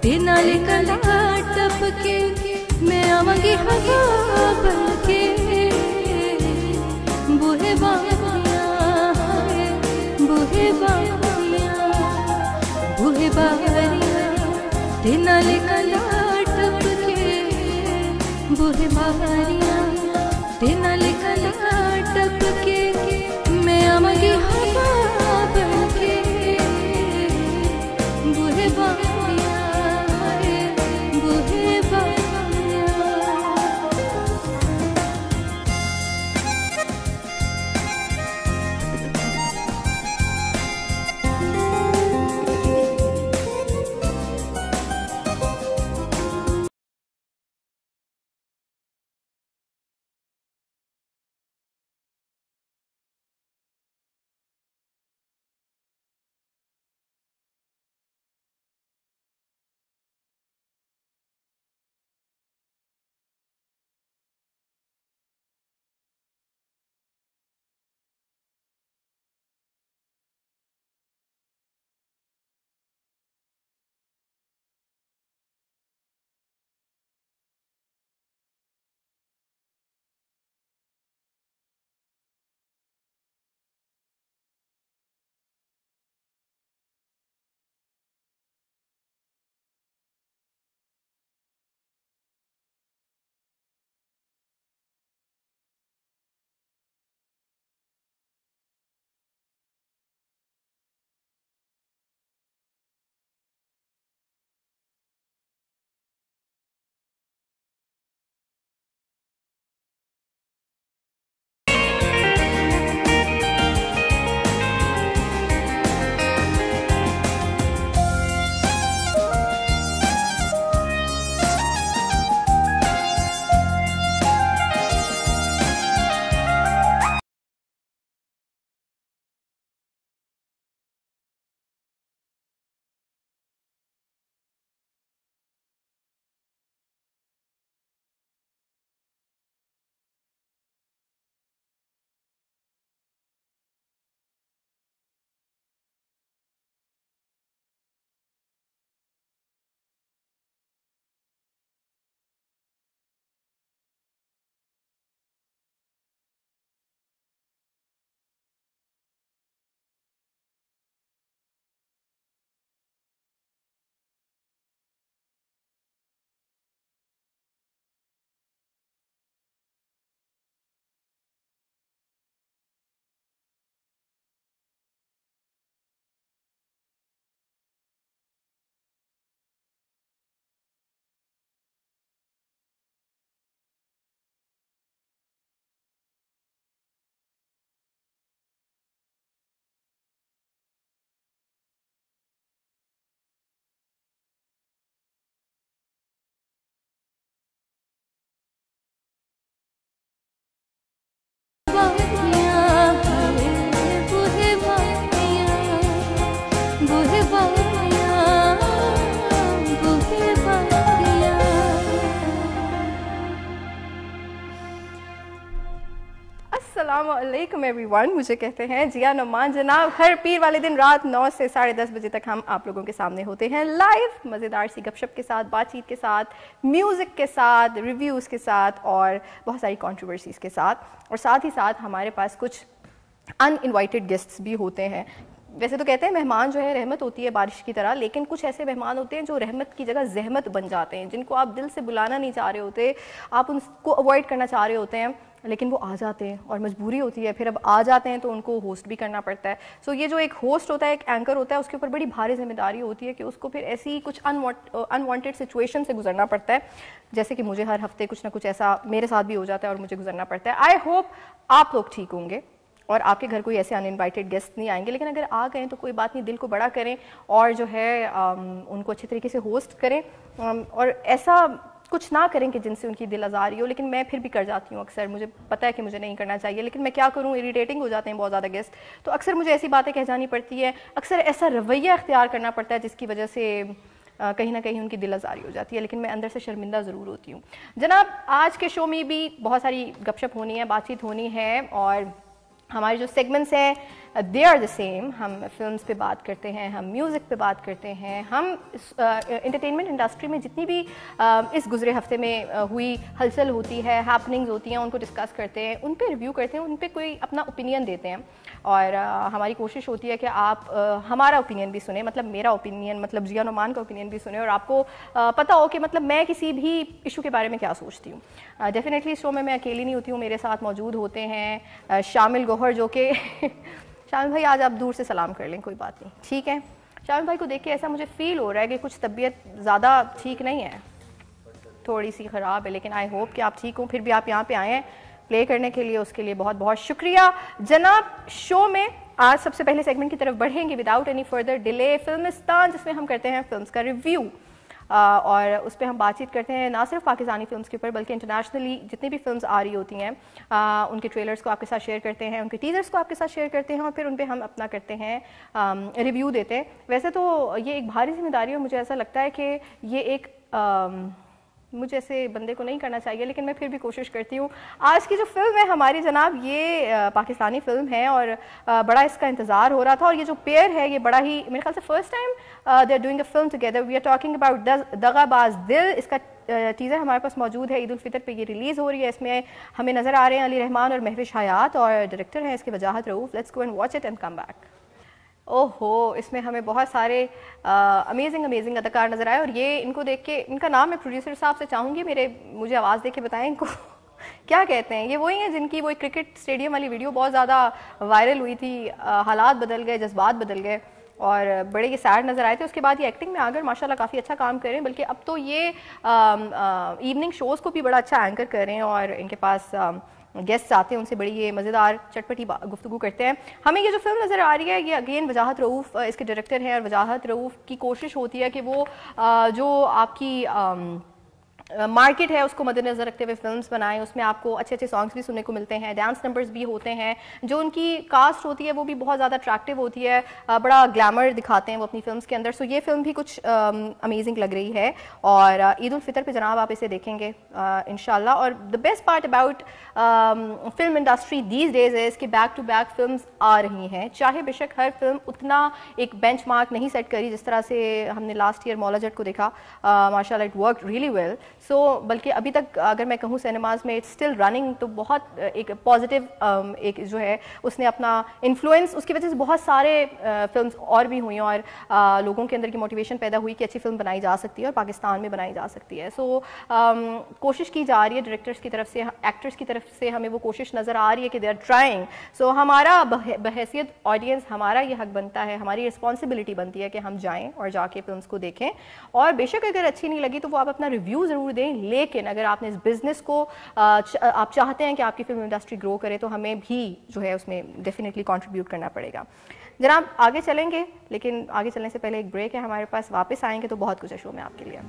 ते नाल कला टपके मैं आवांगी हवा बनके बूहे बारियां बूहे बारियां बूहे बारियां ते नाल कला टपके बूहे बारियां ते नाल कला टपके मैं आवांगी हवा बनके बूहे बारियां बूहे बारियां। अस्सलामुअलैकुम एवरीवन, मुझे कहते हैं जिया नुमान जनाब। हर पीर वाले दिन रात 9 से 10:30 बजे तक हम आप लोगों के सामने होते हैं लाइव, मज़ेदार सी गपशप के साथ, बातचीत के साथ, म्यूज़िक के साथ, रिव्यूज़ के साथ और बहुत सारी कंट्रोवर्सीज़ के साथ। और साथ ही साथ हमारे पास कुछ अनइनवाइटेड गेस्ट्स भी होते हैं। वैसे तो कहते हैं मेहमान जो है रहमत होती है बारिश की तरह, लेकिन कुछ ऐसे मेहमान होते हैं जो रहमत की जगह जहमत बन जाते हैं, जिनको आप दिल से बुलाना नहीं चाह रहे होते, आप उनको अवॉइड करना चाह रहे होते हैं, लेकिन वो आ जाते हैं और मजबूरी होती है। फिर अब आ जाते हैं तो उनको होस्ट भी करना पड़ता है। सो ये जो एक होस्ट होता है, एक एंकर होता है, उसके ऊपर बड़ी भारी जिम्मेदारी होती है कि उसको फिर ऐसी कुछ अनवांटेड सिचुएशन से गुजरना पड़ता है, जैसे कि मुझे हर हफ्ते कुछ ना कुछ ऐसा मेरे साथ भी हो जाता है और मुझे गुजरना पड़ता है। आई होप आप लोग ठीक होंगे और आपके घर कोई ऐसे अनइनवाइटेड गेस्ट नहीं आएंगे, लेकिन अगर आ गए तो कोई बात नहीं, दिल को बड़ा करें और जो है उनको अच्छे तरीके से होस्ट करें और ऐसा कुछ ना करें कि जिनसे उनकी दिल आज़ारी हो। लेकिन मैं फिर भी कर जाती हूँ अक्सर, मुझे पता है कि मुझे नहीं करना चाहिए, लेकिन मैं क्या करूँ, इरिटेटिंग हो जाते हैं बहुत ज़्यादा गेस्ट, तो अक्सर मुझे ऐसी बातें कह जानी पड़ती है, अक्सर ऐसा रवैया अख्तियार करना पड़ता है जिसकी वजह से कहीं ना कहीं उनकी दिल आज़ारी हो जाती है, लेकिन मैं अंदर से शर्मिंदा ज़रूर होती हूँ। जनाब, आज के शो में भी बहुत सारी गपशप होनी है, बातचीत होनी है और हमारे जो सेगमेंट्स हैं दे आर द सेम। हम फिल्म्स पे बात करते हैं, हम म्यूज़िक पे बात करते हैं, हम एंटरटेनमेंट इंडस्ट्री में जितनी भी इस गुज़रे हफ्ते में हुई हलचल होती है, हैपनिंग्स होती हैं, उनको डिस्कस करते हैं, उन पे रिव्यू करते हैं, उन पे कोई अपना ओपिनियन देते हैं। और हमारी कोशिश होती है कि आप हमारा ओपिनियन भी सुने, मतलब मेरा ओपिनियन, मतलब जिया नुमान का ओपिनियन भी सुने, और आपको पता हो कि मतलब मैं किसी भी इशू के बारे में क्या सोचती हूँ। डेफिनेटली इस शो में मैं अकेली नहीं होती हूँ, मेरे साथ मौजूद होते हैं शामिल गौहर, जो कि शामिल भाई आज आप दूर से सलाम कर लें, कोई बात नहीं, ठीक है। शामिल भाई को देख के ऐसा मुझे फील हो रहा है कि कुछ तबीयत ज़्यादा ठीक नहीं है, थोड़ी सी ख़राब है, लेकिन आई होप कि आप ठीक हो। फिर भी आप यहाँ पे आए हैं प्ले करने के लिए, उसके लिए बहुत बहुत शुक्रिया जनाब। शो में आज सबसे पहले सेगमेंट की तरफ बढ़ेंगे without any further delay, Filmistan, जिसमें हम करते हैं फिल्म्स का रिव्यू, और उस पर हम बातचीत करते हैं ना सिर्फ पाकिस्तानी फिल्म्स के ऊपर बल्कि इंटरनेशनली जितनी भी फिल्म्स आ रही होती हैं उनके ट्रेलर्स को आपके साथ शेयर करते हैं, उनके टीजर्स को आपके साथ शेयर करते हैं, और फिर उन पर हम अपना करते हैं रिव्यू देते हैं। वैसे तो ये एक भारी जिम्मेदारी है, मुझे ऐसा लगता है कि ये एक मुझे ऐसे बंदे को नहीं करना चाहिए, लेकिन मैं फिर भी कोशिश करती हूँ। आज की जो फिल्म है हमारी जनाब, ये पाकिस्तानी फिल्म है और बड़ा इसका इंतज़ार हो रहा था, और ये जो पेयर है ये बड़ा ही मेरे ख्याल से first time they are doing a film together. We are talking about Dagabaaz Dil. इसका टीज़र हमारे पास मौजूद है, ईद उल फितर पे ये रिलीज़ हो रही है। इसमें हमें नज़र आ रहे हैं अली रहमान और महविश हयात, और डायरेक्टर हैं इसके वजाहत Rauf. Let's go and watch it and come back. ओहो, इसमें हमें बहुत सारे अमेजिंग अदाकार नज़र आए, और ये इनको देख के, इनका नाम मैं प्रोड्यूसर साहब से चाहूँगी मुझे आवाज़ दे के बताएं इनको क्या कहते हैं। ये वही हैं जिनकी वो क्रिकेट स्टेडियम वाली वीडियो बहुत ज़्यादा वायरल हुई थी, हालात बदल गए, जज्बात बदल गए, और बड़े ये सैड नज़र आए थे। उसके बाद ये एक्टिंग में आकर माशाल्लाह काफ़ी अच्छा काम कर रहे हैं, बल्कि अब तो ये इवनिंग शोज़ को भी बड़ा अच्छा एंकर कर रहे हैं, और इनके पास गेस्ट आते हैं, उनसे बड़ी ये मज़ेदार चटपटी गुफ्तगू करते हैं। हमें ये जो फिल्म नज़र आ रही है ये अगेन वजाहत रऊफ़ इसके डायरेक्टर हैं, और वजाहत रऊफ़ की कोशिश होती है कि वो जो आपकी मार्केट है उसको मद्देनज़र रखते हुए फिल्म्स बनाएं। उसमें आपको अच्छे अच्छे सॉन्ग्स भी सुनने को मिलते हैं, डांस नंबर्स भी होते हैं, जो उनकी कास्ट होती है वो भी बहुत ज़्यादा अट्रैक्टिव होती है, बड़ा ग्लैमर दिखाते हैं वो अपनी फिल्म्स के अंदर। सो ये फिल्म भी कुछ अमेजिंग लग रही है, और ईद उल फितर पे जनाब आप इसे देखेंगे इंशाल्लाह। और the best part about film industry these days है इसकी बैक टू बैक फिल्म्स आ रही हैं, चाहे बेशक हर फिल्म उतना एक बेंचमार्क नहीं सेट करी जिस तरह से हमने लास्ट ईयर मौला जट को देखा, माशाल्लाह इट वर्क रियली वेल। सो बल्कि अभी तक अगर मैं कहूँ सिनेमाज में इट्स स्टिल रनिंग, तो बहुत एक पॉजिटिव एक जो है उसने अपना इन्फ्लुएंस, उसकी वजह से बहुत सारे फिल्म्स और भी हुई, और लोगों के अंदर की मोटिवेशन पैदा हुई कि अच्छी फिल्म बनाई जा सकती है और पाकिस्तान में बनाई जा सकती है। सो कोशिश की जा रही है डायरेक्टर्स की तरफ से, एक्टर्स की तरफ से हमें वो कोशिश नज़र आ रही है कि दे आर ट्राइंग। सो हमारा बहैसियत ऑडियंस हमारा ये हक बनता है, हमारी रिस्पॉन्सिबिलिटी बनती है कि हम जाएँ और जाके फिल्म्स को देखें, और बेशक अगर अच्छी नहीं लगी तो वो आप अपना रिव्यू ज़रूर दें, लेकिन अगर आपने इस बिज़नेस को आप चाहते हैं कि आपकी फिल्म इंडस्ट्री ग्रो करे तो हमें भी जो है उसमें डेफिनेटली कंट्रीब्यूट करना पड़ेगा। जनाब आगे चलेंगे, लेकिन आगे चलने से पहले एक ब्रेक है हमारे पास, वापस आएंगे तो बहुत कुछ है शो में आपके लिए।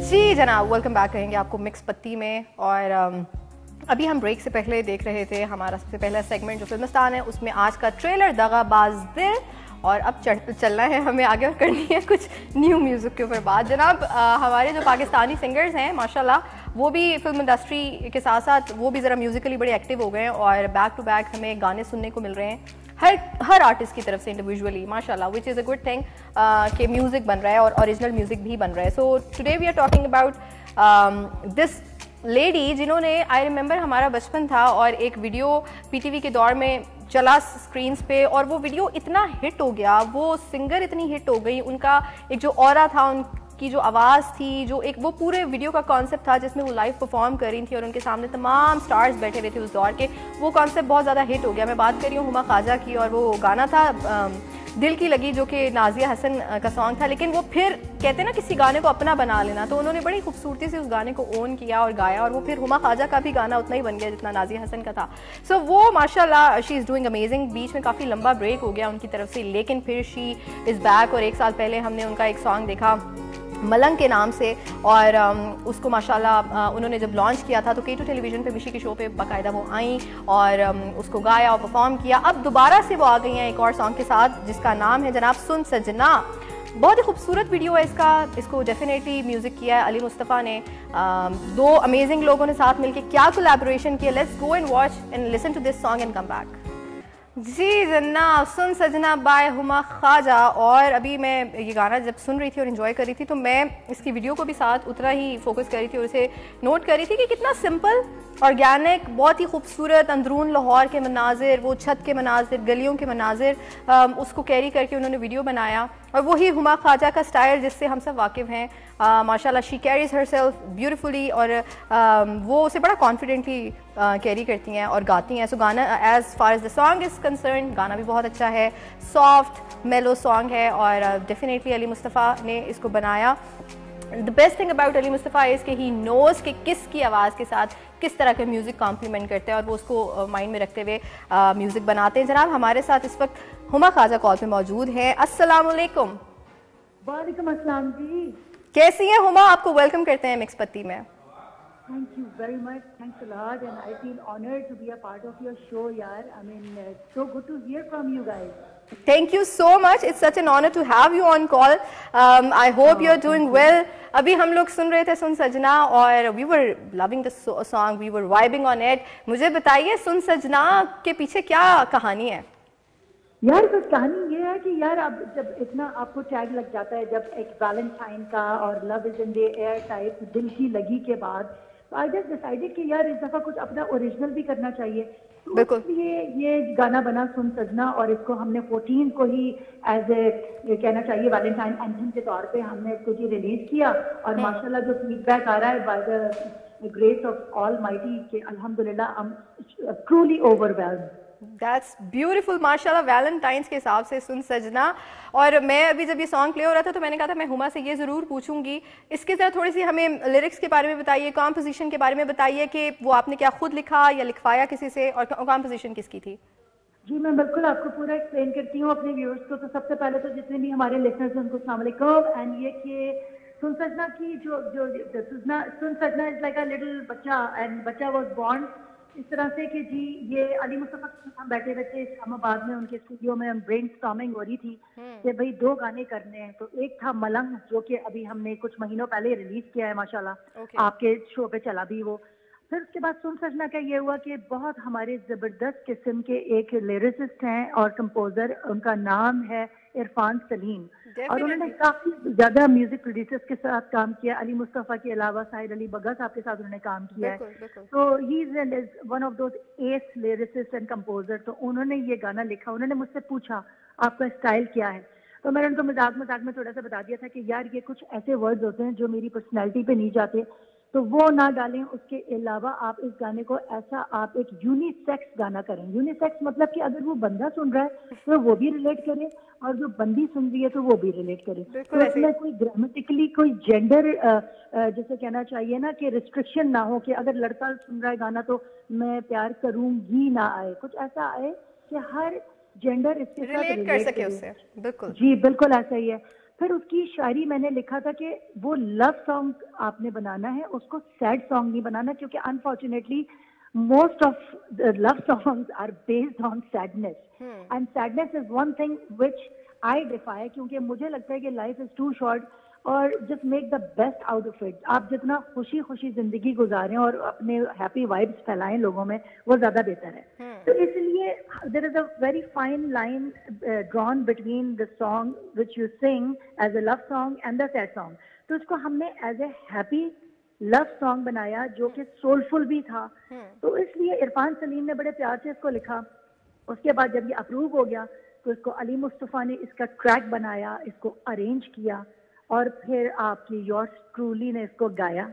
जी जनाब, वेलकम बैक करेंगे आपको मिक्स पत्ती में। और अभी हम ब्रेक से पहले देख रहे थे हमारा सबसे पहला सेगमेंट जो फिल्मिस्तान है, उसमें आज का ट्रेलर दगाबाज दिल, और अब चलना है हमें आगे और करनी है कुछ न्यू म्यूज़िक के ऊपर बात। जनाब हमारे जो पाकिस्तानी सिंगर्स हैं माशाल्लाह, वो भी फिल्म इंडस्ट्री के साथ साथ वो भी ज़रा म्यूज़िकली बड़े एक्टिव हो गए हैं, और बैक टू बैक हमें गाने सुनने को मिल रहे हैं हर आर्टिस्ट की तरफ से इंडिविजुअली माशाल्लाह, which is a good thing कि म्यूज़िक बन रहा है और ओरिजिनल म्यूज़िक भी बन रहा है। So today we are talking about this lady, जिन्होंने आई रिमेंबर हमारा बचपन था और एक वीडियो पीटीवी के दौर में चला स्क्रीन्स पे, और वो वीडियो इतना हिट हो गया, वो सिंगर इतनी हिट हो गई, उनका एक जो ऑरा था, उनकी जो आवाज़ थी, जो एक वो पूरे वीडियो का कॉन्सेप्ट था जिसमें वो लाइव परफॉर्म कर रही थी और उनके सामने तमाम स्टार्स बैठे हुए थे उस दौर के, वो कॉन्सेप्ट बहुत ज़्यादा हिट हो गया। मैं बात कर रही हूँ हुमा ख्वाजा की, और वो गाना था दिल की लगी, जो कि नाजिया हसन का सॉन्ग था, लेकिन वो फिर कहते हैं ना किसी गाने को अपना बना लेना, तो उन्होंने बड़ी खूबसूरती से उस गाने को ओन किया और गाया, और वो फिर हुमा ख्वाजा का भी गाना उतना ही बन गया जितना नाजिया हसन का था। सो वो माशाल्लाह शी इज़ डूइंग अमेजिंग। बीच में काफ़ी लंबा ब्रेक हो गया उनकी तरफ से, लेकिन फिर शी इज़ बैक, और एक साल पहले हमने उनका एक सॉन्ग देखा मलंग के नाम से, और उसको माशाल्लाह उन्होंने जब लॉन्च किया था तो K2 टेलीविज़न पे मिशी के शो पे बाकायदा वो आई और उसको गाया और परफॉर्म किया। अब दोबारा से वो आ गई हैं एक और सॉन्ग के साथ जिसका नाम है जनाब सुन सजना। बहुत ही खूबसूरत वीडियो है इसका, इसको डेफिनेटली म्यूजिक किया है अली मुस्तफ़ा ने। दो अमेजिंग लोगों ने साथ मिलकर क्या कोलैबोरेशन किया। Let's go and watch and listen to this song and come back. जी जन्नत, सुन सजना बाय हुमा ख्वाजा। और अभी मैं ये गाना जब सुन रही थी और इन्जॉय कर रही थी तो मैं इसकी वीडियो को भी साथ उतना ही फोकस कर रही थी और उसे नोट कर रही थी कि कितना सिंपल, ऑर्गेनिक, बहुत ही खूबसूरत अंदरून लाहौर के मनाजिर, वो छत के मनाजिर, गलियों के मनाजिर, उसको कैरी करके उन्होंने वीडियो बनाया। और वही हुमा ख्वाजा का स्टाइल जिससे हम सब वाकिफ़ हैं। माशाल्लाह she carries her self beautifully और वो उसे बड़ा कॉन्फिडेंटली कैरी करती हैं और गाती हैं। सो गाना as far as the song is concern, गाना भी बहुत अच्छा है, सॉफ्ट मेलो सॉन्ग है और डेफिनेटली अली मुस्तफ़ा ने इसको बनाया। The best thing about Ali Mustafa is कि ही नोज़ कि किसकी आवाज़ के साथ किस तरह के म्यूज़िक कॉम्प्लीमेंट करते हैं और वो उसको माइंड में रखते हुए म्यूज़िक बनाते हैं। जनाब हमारे साथ इस वक्त हुमा ख्वाजा कॉल पे मौजूद हैं। अस्सलाम वालेकुम। वालेकुम अस्सलाम जी। कैसी हैं हुमा? आपको वेलकम करते हैं मिक्स पत्ती में। Thank you very much. Thanks a lot, and I feel honored to be a part of your show, yaar. I mean, it's so good to hear from you guys. Thank you so much. It's such an honor to have you on call. I hope you're doing well. अभी हम लोग सुन रहे थे सुन सजना और we were loving the song. We were vibing on it. मुझे बताइए सुन सजना के पीछे क्या कहानी है? यार बस कहानी ये है कि यार अब जब इतना आपको टैग लग जाता है, जब एक वैलेंटाइन का और love is in the air type दिल की लगी के बाद, तो आई जस्ट डिसाइडेड कि यार इस दफा कुछ अपना ओरिजिनल भी करना चाहिए। तो इसलिए ये गाना बना सुन सजना और इसको हमने 14 को ही एज ए कहना चाहिए वैलेंटाइन एंथम के तौर पे हमने इसको जी रिलीज किया। और माशाल्लाह जो फीडबैक आ रहा है by the grace of almighty के अल्हम्दुलिल्लाह I am truly overwhelmed. That's beautiful, माशाल्लाह वैलेंटाइंस के हिसाब से सुन सजना। और मैं अभी जब ये सॉन्ग प्ले हो रहा था तो मैंने कहा था मैं हुमा से ये ज़रूर पूछूंगी, इसके ज़रा थोड़ी सी हमें लिरिक्स के बारे में बताइए, कॉम्पोजिशन के बारे में बताइए कि वो आपने क्या खुद लिखा या लिखवाया किसी से और कॉम्पोजिशन किसकी थी? जी मैं बिल्कुल आपको पूरा एक्सप्लेन करती हूँ अपने व्यूअर्स को। तो सबसे पहले तो जितने भी हमारे लिसनर्स हैं उनको अस्सलाम वालेकुम। एंड ये कि सुन सजना की जो जो सुन सजना इज लाइक अ लिटिल बच्चा एंड बच्चा वाज बोर्न इस तरह से कि जी ये अली मुस्तफ़ा के साथ हम बैठे थे इस्लामाबाद में, उनके स्टूडियो में हम ब्रेनस्टॉर्मिंग हो रही थी कि भाई 2 गाने करने हैं। तो एक था मलंग जो कि अभी हमने कुछ महीनों पहले रिलीज किया है माशाल्लाह, आपके शो पे चला भी वो। फिर उसके बाद सुन सजना का ये हुआ कि बहुत हमारे ज़बरदस्त किस्म के एक लिरिसिस्ट हैं और कंपोजर, उनका नाम है इरफान सलीम और उन्होंने काफ़ी ज़्यादा म्यूजिक प्रोड्यूसर्स के साथ काम किया। अली मुस्तफ़ा के अलावा साहिर अली बग्गा साहब के साथ उन्होंने काम किया है। तो he is one of those S lyricist and composer. तो उन्होंने ये गाना लिखा, उन्होंने मुझसे पूछा आपका स्टाइल क्या है, तो मैंने उनको मजाक मजाक में थोड़ा सा बता दिया था कि यार ये कुछ ऐसे वर्ड्स होते हैं जो मेरी पर्सनैलिटी पे नहीं जाते तो वो ना डालें। उसके अलावा आप इस गाने को ऐसा आप एक यूनिसेक्स गाना करें। यूनिसेक्स मतलब कि अगर वो बंदा सुन रहा है तो वो भी रिलेट करे और जो बंदी सुन रही है तो वो भी रिलेट करे। तो इसमें कोई ग्रामेटिकली कोई जेंडर जैसे कहना चाहिए ना कि रिस्ट्रिक्शन ना हो कि अगर लड़का सुन रहा है गाना तो मैं प्यार करूंगी ना आए, कुछ ऐसा आए कि हर जेंडर इसके साथ रिलेट कर सके उससे। बिल्कुल जी बिल्कुल ऐसा ही है। फिर उसकी शायरी मैंने लिखा था कि वो लव सॉन्ग आपने बनाना है, उसको सैड सॉन्ग नहीं बनाना, क्योंकि unfortunately most of the love songs are based on sadness and sadness is one thing which I defy, क्योंकि मुझे लगता है कि लाइफ इज टू शॉर्ट और just make the best out of it. आप जितना खुशी खुशी जिंदगी गुजारें और अपने हैप्पी वाइब्स फैलाएं लोगों में, वो ज्यादा बेहतर है। तो इसलिए there is a very fine line drawn between the song which you sing as a love song and the sad song. तो इसको हमने as a happy love song बनाया जो कि सोलफुल भी था। तो इसलिए इरफान सलीम ने बड़े प्यार से इसको लिखा। उसके बाद जब ये अप्रूव हो गया तो इसको अली मुस्तफ़ा ने इसका ट्रैक बनाया, इसको अरेंज किया और फिर आपकी योर्स ट्रूली ने इसको गाया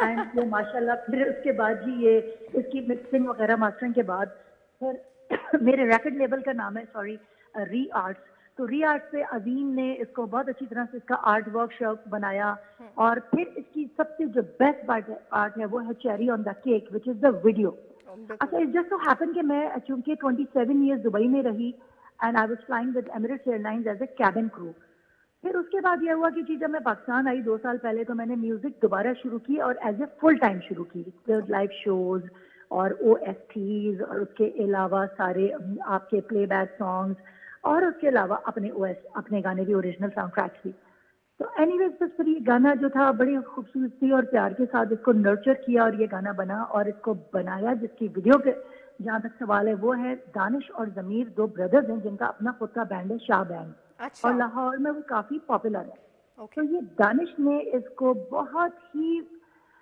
एंड ये माशाल्लाह फिर उसके बाद ही ये इसकी मिक्सिंग वगैरह मास्टरिंग के बाद फिर मेरे रैकेट लेबल का नाम है री आर्ट्स। तो री आर्ट्स पे अजीम ने इसको बहुत अच्छी तरह से इसका आर्ट वर्कशॉप बनाया और फिर इसकी सबसे जो बेस्ट आर्ट है वो है cherry on the cake which is the video. अच्छा इट जस्ट सो हैपन कि मैं चूंकि 27 ईयर्स दुबई में रही and I was flying with Emirates Airlines as a cabin crew. फिर उसके बाद ये हुआ कि जी जब मैं पाकिस्तान आई 2 साल पहले तो मैंने म्यूजिक दोबारा शुरू की और एज ए फुल टाइम शुरू की, लाइव शोज और OSTs और उसके अलावा सारे आपके प्लेबैक सॉन्ग्स और उसके अलावा अपने गाने भी ओरिजिनल साउंड ट्रैक्स भी। तो एनीवेज बस फिर ये गाना जो था बड़ी खूबसूरती और प्यार के साथ इसको नर्चर किया और ये गाना बना और इसको बनाया, जिसकी वीडियो के जहाँ तक सवाल है वो है दानिश और जमीर, दो ब्रदर्स हैं जिनका अपना खुद का बैंड है शाह बैंड। अच्छा। और लाहौर में वो काफी पॉपुलर है। Okay. तो ये दानिश ने इसको बहुत ही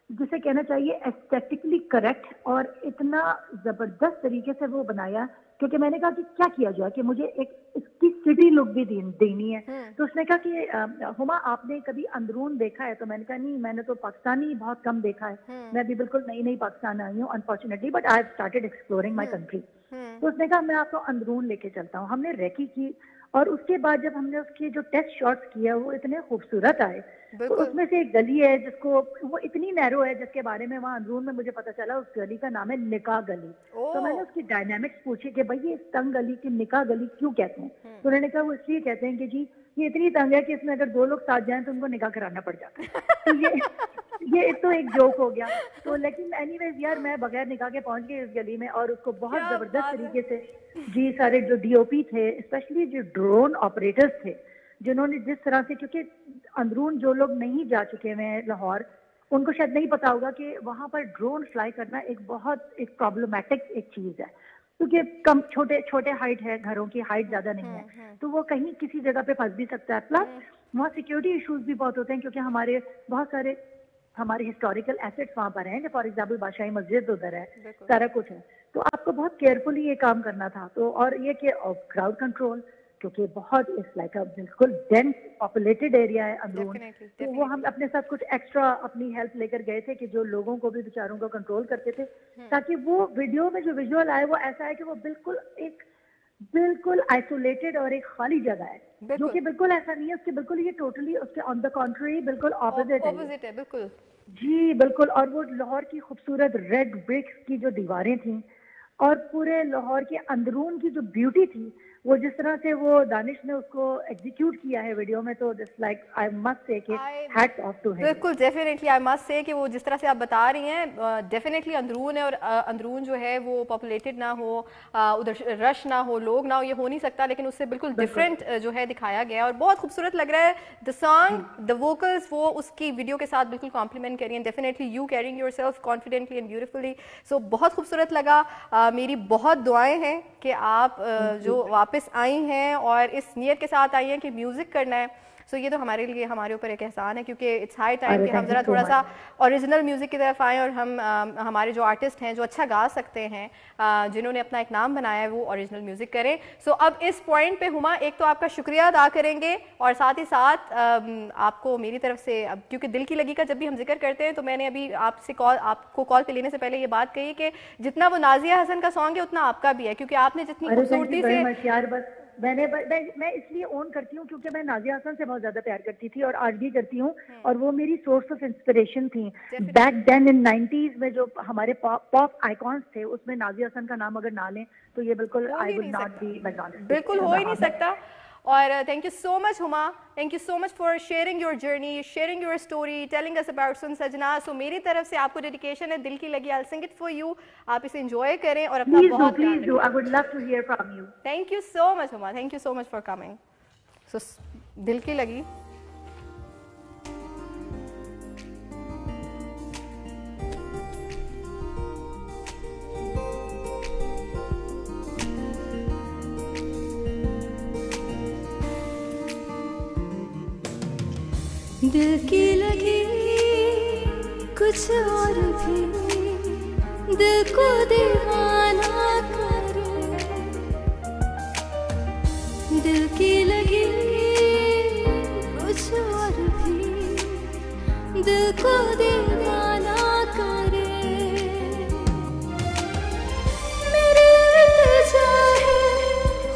जिसे कहना चाहिए एस्थेटिकली करेक्ट और इतना जबरदस्त तरीके से वो बनाया, क्योंकि मैंने कहा कि क्या किया जाए कि मुझे एक इसकी सिटी लुक भी देनी है। तो उसने कहा कि हुमा आपने कभी अंदरून देखा है? तो मैंने कहा नहीं, मैंने तो पाकिस्तानी बहुत कम देखा है, मैं अभी बिल्कुल नई नई पाकिस्तान आई हूँ unfortunately, but I have started exploring my country. तो उसने कहा मैं आपको अंदरून लेके चलता हूँ। हमने रेकी की और उसके बाद जब हमने उसके जो टेस्ट शॉट्स किया वो इतने खूबसूरत आए। तो उसमें से एक गली है जिसको वो इतनी नैरो है जिसके बारे में वहाँ अंदरून में मुझे पता चला उस गली का नाम है निकाह गली। तो मैंने उसकी डायनामिक्स पूछी कि भाई ये इस तंग गली की निकाह गली क्यों कहते हैं? तो उन्होंने कहा वो इसलिए कहते हैं कि जी ये इतनी तंग है कि इसमें अगर दो लोग साथ जाएं तो उनको निकाह कराना पड़ जाता है। तो ये तो एक जोक हो गया। तो लेकिन एनीवेज यार मैं बगैर निकाह के पहुंच गई इस गली में और उसको बहुत जबरदस्त तरीके से जी सारे जो डीओपी थे, स्पेशली जो ड्रोन ऑपरेटर्स थे, जिन्होंने जिस तरह से, क्योंकि अंदरून जो लोग नहीं जा चुके हुए हैं लाहौर, उनको शायद नहीं पता होगा कि वहां पर ड्रोन फ्लाई करना एक प्रॉब्लमेटिक एक चीज है, क्योंकि कम छोटे हाइट है, घरों की हाइट ज्यादा नहीं है, तो वो कहीं किसी जगह पे फंस भी सकता है। प्लस वहाँ सिक्योरिटी इश्यूज भी बहुत होते हैं, क्योंकि हमारे बहुत सारे हमारे हिस्टोरिकल एसेट्स वहाँ पर हैं, फॉर एग्जाम्पल बादशाही मस्जिद उधर है, सारा कुछ है। तो आपको बहुत केयरफुली ये काम करना था। तो और ये कि क्राउड कंट्रोल, क्योंकि बहुत इट्स लाइक अ बिल्कुल डेंस पॉपुलेटेड एरिया है अंदरून। तो वो हम अपने साथ कुछ एक्स्ट्रा अपनी हेल्प लेकर गए थे कि जो लोगों को भी बेचारों को कंट्रोल करते थे, ताकि वो वीडियो में जो विजुअल आए वो ऐसा है कि वो बिल्कुल आइसोलेटेड और एक खाली जगह है, जो कि बिल्कुल ऐसा नहीं है। उसके बिल्कुल ये टोटली उसके ऑन द कॉन्ट्री बिल्कुल ऑपोजिट है। बिल्कुल जी बिल्कुल। और वो लाहौर की खूबसूरत रेड ब्रिक्स की जो दीवारें थी और पूरे लाहौर के अंदरून की जो ब्यूटी थी, वो जिस तरह से वो दानिश ने उसको एग्जीक्यूट किया है वीडियो में, तो this like I must say कि हैट्स ऑफ टू हिम। बिल्कुल डेफिनेटली आई मस्ट से कि वो जिस तरह से आप बता रही हैं डेफिनेटली अंदरून है, और अंदरून जो है वो पॉपुलेटेड ना हो, उधर रश ना हो, लोग ना हो, ये हो नहीं सकता, लेकिन उससे बिल्कुल डिफरेंट जो है दिखाया गया और बहुत खूबसूरत लग रहा है। द सॉन्ग, द वोकल्स, वो उसकी वीडियो के साथ बिल्कुल कॉम्प्लीमेंट करिए। Definitely you carrying yourself confidently and beautifully, so बहुत खूबसूरत लगा। मेरी बहुत दुआएं हैं कि आप जो वापस आई हैं और इस नियत के साथ आई हैं कि म्यूजिक करना है। सो ये तो हमारे लिए, हमारे ऊपर एक एहसान है, क्योंकि इट्स हाई टाइम कि हम जरा थोड़ा सा ओरिजिनल म्यूजिक की तरफ आएँ और हम हमारे जो आर्टिस्ट हैं जो अच्छा गा सकते हैं, जिन्होंने अपना एक नाम बनाया है, वो ओरिजिनल म्यूजिक करें। सो अब इस पॉइंट पे हुमा एक तो आपका शुक्रिया अदा करेंगे और साथ ही साथ आपको मेरी तरफ से, अब क्योंकि दिल की लगी का जब भी हम जिक्र करते हैं तो मैंने अभी आपको कॉल पे लेने से पहले ये बात कही कि जितना वो नाजिया हसन का सॉन्ग है उतना आपका भी है, क्योंकि आपने जितनी खूबसूरती से मैं इसलिए ओन करती हूँ क्योंकि मैं नाजिया हसन से बहुत ज्यादा प्यार करती थी और आज भी करती हूँ, और वो मेरी सोर्स ऑफ इंस्पिरेशन थी। बैक देन इन 90s में जो हमारे पॉप आइकॉन्स थे, उसमें नाजिया हसन का नाम अगर ना लें तो ये बिल्कुल I would not be McDonald's, बिल्कुल हो ही नहीं सकता। और thank you so much Huma, thank you so much for sharing your journey, sharing your story, telling us about Sun Sajna. So मेरी तरफ से आपको डेडिकेशन है, दिल की लगी, I will sing it for you. आप इसे एंजॉय करें और अपना बहुत please do, I would love to hear from you. Thank you so much Huma, thank you so much for coming. So दिल की लगी। दिल की लगी कुछ और भी, दिल को दीवाना करे। दिल की लगी कुछ और भी, दिल को दीवाना करे। मेरी इल्तिजा है,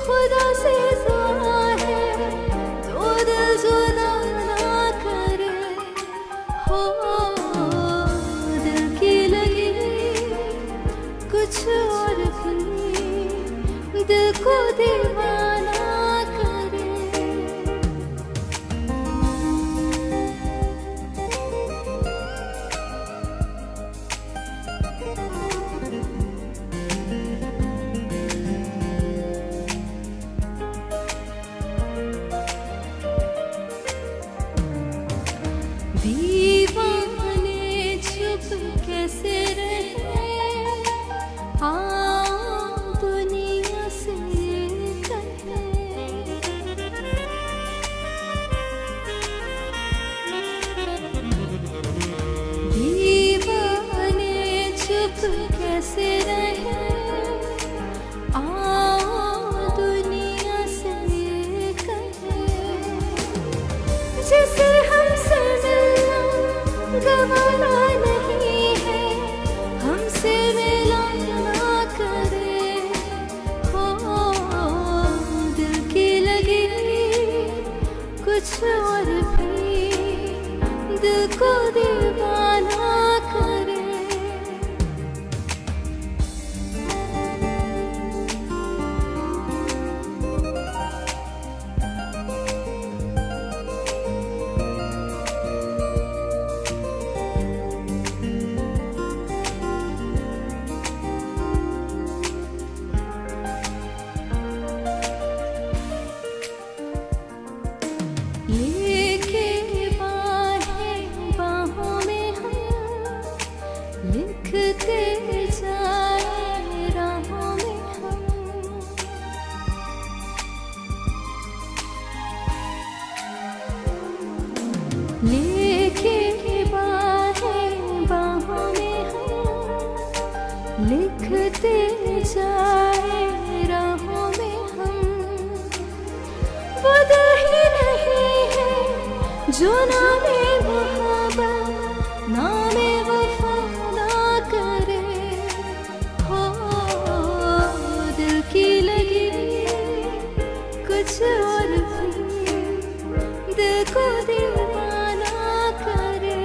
खुदा से दुआ है, तो दिल जुदा कुछ और भी, दिल को दीवाना करे। कैसे रहे, आओ दुनिया से ये कहे, जिसे हमसे मिलना गवारा नहीं है, हमसे मिला ना करे, हो दिल की लगी कुछ और भी दिल को दीवाना करे। लेके बाहें बाहों में हम, लिखते जाए राहों में हम, लेके बाहें बाहों में हम, लिखते जाए राहों में हम, वो दिल ही नहीं है जो नामे मोहब्बत नामे वफा ना करे, हो दिल की लगी कुछ और भी दिल को दीवाना करे।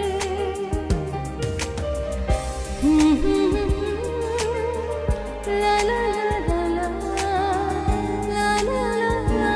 ला ला ला ला ला ला ला ला ला।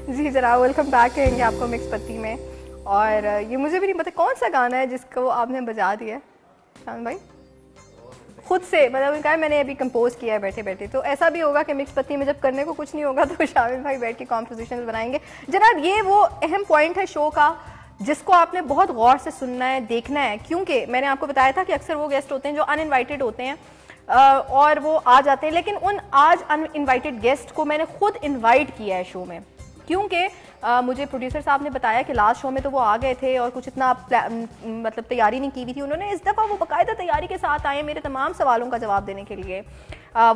जी जनाब, वेलकम बैक कहेंगे आपको मिक्स पत्ती में। और ये मुझे भी नहीं पता कौन सा गाना है जिसको आपने बजा दिया है शामिल भाई खुद से, मतलब उनका मैंने अभी कंपोज किया है बैठे बैठे। तो ऐसा भी होगा कि मिक्स पत्ती में जब करने को कुछ नहीं होगा तो शामिल भाई बैठ के कॉम्पोजिशन बनाएंगे। जनाब ये वो अहम पॉइंट है शो का जिसको आपने बहुत गौर से सुनना है, देखना है, क्योंकि मैंने आपको बताया था कि अक्सर वो गेस्ट होते हैं जो अनइनवाइटेड होते हैं और वो आ जाते हैं, लेकिन उन आज अनइनवाइटेड गेस्ट को मैंने खुद इन्वाइट किया है शो में, क्योंकि मुझे प्रोड्यूसर साहब ने बताया कि लास्ट शो में तो वो आ गए थे और कुछ इतना मतलब तैयारी नहीं की हुई थी उन्होंने। इस दफ़ा वो बाकायदा तैयारी के साथ आए मेरे तमाम सवालों का जवाब देने के लिए।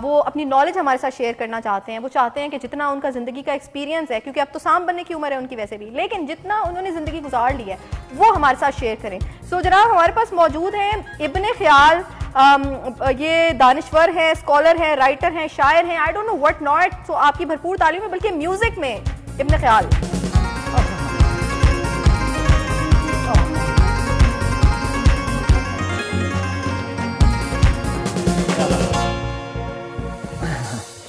वो अपनी नॉलेज हमारे साथ शेयर करना चाहते हैं। वो चाहते हैं कि जितना उनका ज़िंदगी का एक्सपीरियंस है, क्योंकि अब तो साम बनने की उम्र है उनकी वैसे भी, लेकिन जितना उन्होंने ज़िंदगी गुजार ली है वो हमारे साथ शेयर करें। सो जनाब हमारे पास मौजूद हैं इब्ने ख्याल, ये दानिश्वर हैं, स्कॉलर हैं, राइटर हैं, शायर हैं, I don't know what not. So आपकी भरपूर तालीम है, बल्कि म्यूजिक में इब्ने ख्याल।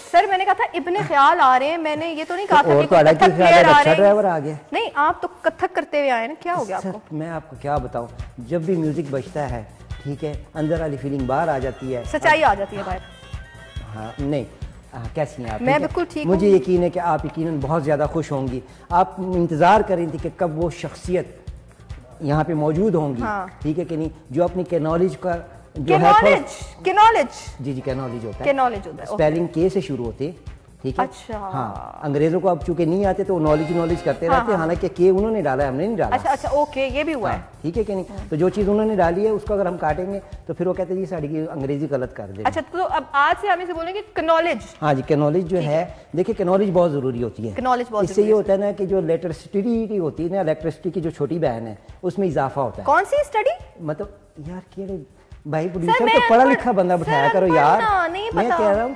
सर मैंने कहा था इब्ने ख्याल आ रहे हैं, मैंने ये तो नहीं कहा था कि कथक प्लेयर आ रहे हैं। आ गया नहीं, आप तो कथक करते हुए आए ना, क्या हो गया आपको? मैं आपको क्या बताऊं, जब भी म्यूजिक बजता है ठीक है अंदर वाली फीलिंग बाहर आ जाती है, सच्चाई आ जाती है बाहर। हाँ नहीं कैसी हैं आप? मैं बिल्कुल ठीक हूं। मुझे यकीन है कि आप यकीनन बहुत ज़्यादा खुश होंगी। आप इंतज़ार कर रही थी कि कब वो शख्सियत यहाँ पे मौजूद होंगी। हाँ। ठीक है कि नहीं, जो अपनी कैनॉलेज का जो है कैनॉलेज जी कैनॉलेज होता है, कैनॉलेज होता है, स्पेलिंग के से शुरू होते, ठीक है। अच्छा। हाँ, अंग्रेजों को अब चूंकि नहीं आते तो नॉलेज करते रहते हैं, हालांकि के उन्होंने डाला है, हमने नहीं डाला। अच्छा अच्छा, ओके, ये भी हुआ है, ठीक है कि नहीं। तो जो चीज़ उन्होंने डाली है उसको अगर हम काटेंगे तो फिर वो कहते हैं जी साड़ी अंग्रेजी गलत कर दे। अच्छा, तो अब आज से हम इसे बोलेंगे कैनॉलेज। हाँ जी, कैनॉलेज जो है, देखिए कैनॉलेज बहुत जरूरी होती है। इससे ये होता है ना कि जो इलेक्ट्रिसिटी होती है ना, इलेक्ट्रिसिटी की जो छोटी बहन है उसमें इजाफा होता है। कौन सी स्टडी? मतलब यार केड़े भाई प्रोड्यूसर तो पढ़ा लिखा बंदा बिठाया करो यार। मैं कह रहा हूँ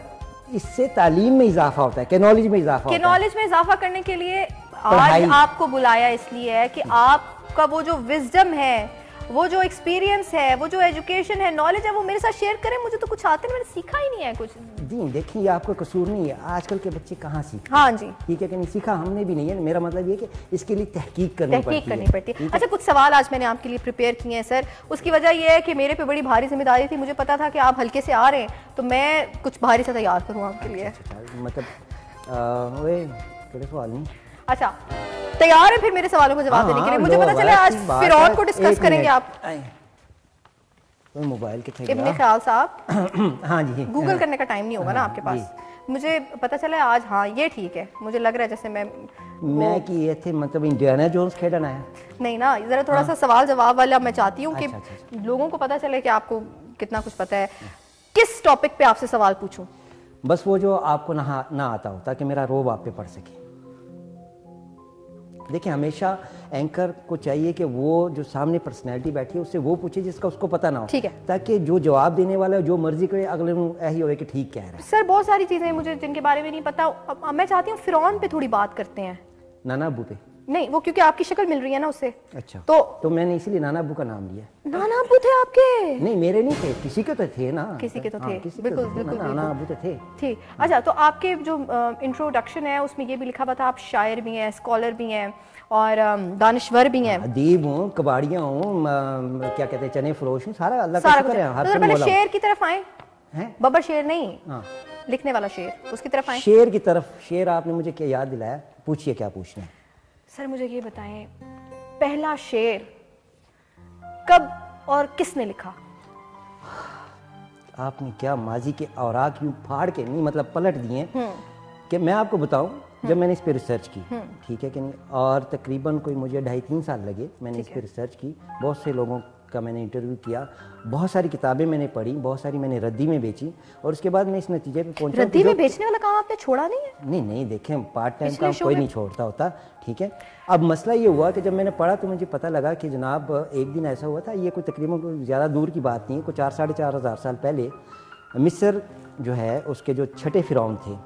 इससे तालीम में इजाफा होता है, कैनॉलेज में इजाफा होता है। कैनॉलेज में इजाफा करने के लिए आज आपको बुलाया इसलिए है कि आपका वो जो विजडम है, वो जो एक्सपीरियंस है, वो जो एजुकेशन है, नॉलेज है, वो मेरे साथ शेयर करें। मुझे तो कुछ आते नहीं, मैंने सीखा ही नहीं है कुछ। देखिए आपका कसूर नहीं है, आजकल के बच्चे कहाँ सीखते? हाँ जी, ठीक है कि नहीं, सीखा हमने भी नहीं है। मेरा मतलब ये कि इसके लिए तहकीक करनी पड़ती है। अच्छा, कुछ सवाल आज मैंने आपके लिए प्रिपेयर किए हैं सर। उसकी वजह यह है कि मेरे पे बड़ी भारी जिम्मेदारी थी, मुझे पता था कि आप हल्के से आ रहे हैं, तो मैं कुछ भारी से तैयार करूँ आपके लिए। मतलब सवाल नहीं। अच्छा, तैयार है फिर मेरे सवालों को जवाब देने के लिए? मुझे पता चला आज फिरौन को डिस्कस करेंगे आप। तो मोबाइल के थे इब्ने ख्याल साहब। हाँ जी, गूगल करने का टाइम नहीं होगा ना आपके पास? मुझे पता चला आज, हाँ ये ठीक है, मुझे लग रहा है जैसे मैं कि ये थे मतलब इंडियाना जोन्स खेलना है। नहीं ना, जरा थोड़ा सा सवाल जवाब वाला मैं चाहती हूँ कि लोगों को पता चले कि आपको कितना कुछ पता है। किस टॉपिक पे आपसे सवाल पूछूं? बस वो जो आपको ना आता हो, ताकि मेरा रोब आप पे पड़ सके। देखिए, हमेशा एंकर को चाहिए कि वो जो सामने पर्सनैलिटी बैठी है उससे वो पूछे जिसका उसको पता ना हो, ठीक है, ताकि जो जवाब देने वाला है जो मर्जी करे अगले को यही हो कि ठीक कह रहा है। सर बहुत सारी चीजें मुझे जिनके बारे में नहीं पता, मैं चाहती हूँ फिरौन पे थोड़ी बात करते हैं। नाना अबू पे? नहीं, वो क्योंकि आपकी शक्ल मिल रही है ना उससे। अच्छा, तो मैंने इसीलिए नाना अबू का नाम लिया। नाना अबू थे आपके? नहीं, मेरे नहीं थे, किसी के तो थे ना। किसी के तो थे, बिल्कुल बिल्कुल, नाना अबू तो थे। ठीक, अच्छा, तो आपके जो इंट्रोडक्शन है उसमें ये भी लिखा हुआ था आप शायर भी हैं, स्कॉलर भी हैं और दानिश्वर भी हैं। अदीब हूँ, कबाड़ियाँ हूँ, क्या कहते हैं, चने फरोश हूँ, सारा अल्लाह का शुक्र है। तो पहले शेर की तरफ आए। हैं? बब्बर शेर नहीं, लिखने वाला शेर, उसकी तरफ आए। शेर की तरफ? शेर आपने मुझे क्या याद दिलाया, पूछिए क्या पूछना है। सर मुझे ये बताएं, पहला शेर कब और किसने लिखा? आपने क्या माजी के औराक यूं फाड़ के नहीं मतलब पलट दिए कि मैं आपको बताऊं, जब मैंने इस पे रिसर्च की, ठीक है कि नहीं, और तकरीबन कोई मुझे 2.5-3 साल लगे, मैंने इस पे रिसर्च की, बहुत से लोगों का मैंने इंटरव्यू किया, बहुत सारी किताबें मैंने पढ़ी, बहुत सारी मैंने रद्दी में बेची, और उसके बाद मैं इस नतीजे पे पहुंचा। रद्दी में बेचने वाला काम आपने छोड़ा नहीं है? नहीं, देखें, पार्ट टाइम काम कोई नहीं छोड़ता होता, ठीक है। अब मसला ये हुआ कि जब मैंने पढ़ा तो मुझे पता लगा कि जनाब एक दिन ऐसा हुआ था, ये कोई तकरीबन ज़्यादा दूर की बात नहीं है, कोई 4-4.5 हज़ार साल पहले मिस्र जो है उसके जो छठे फिरौन थे,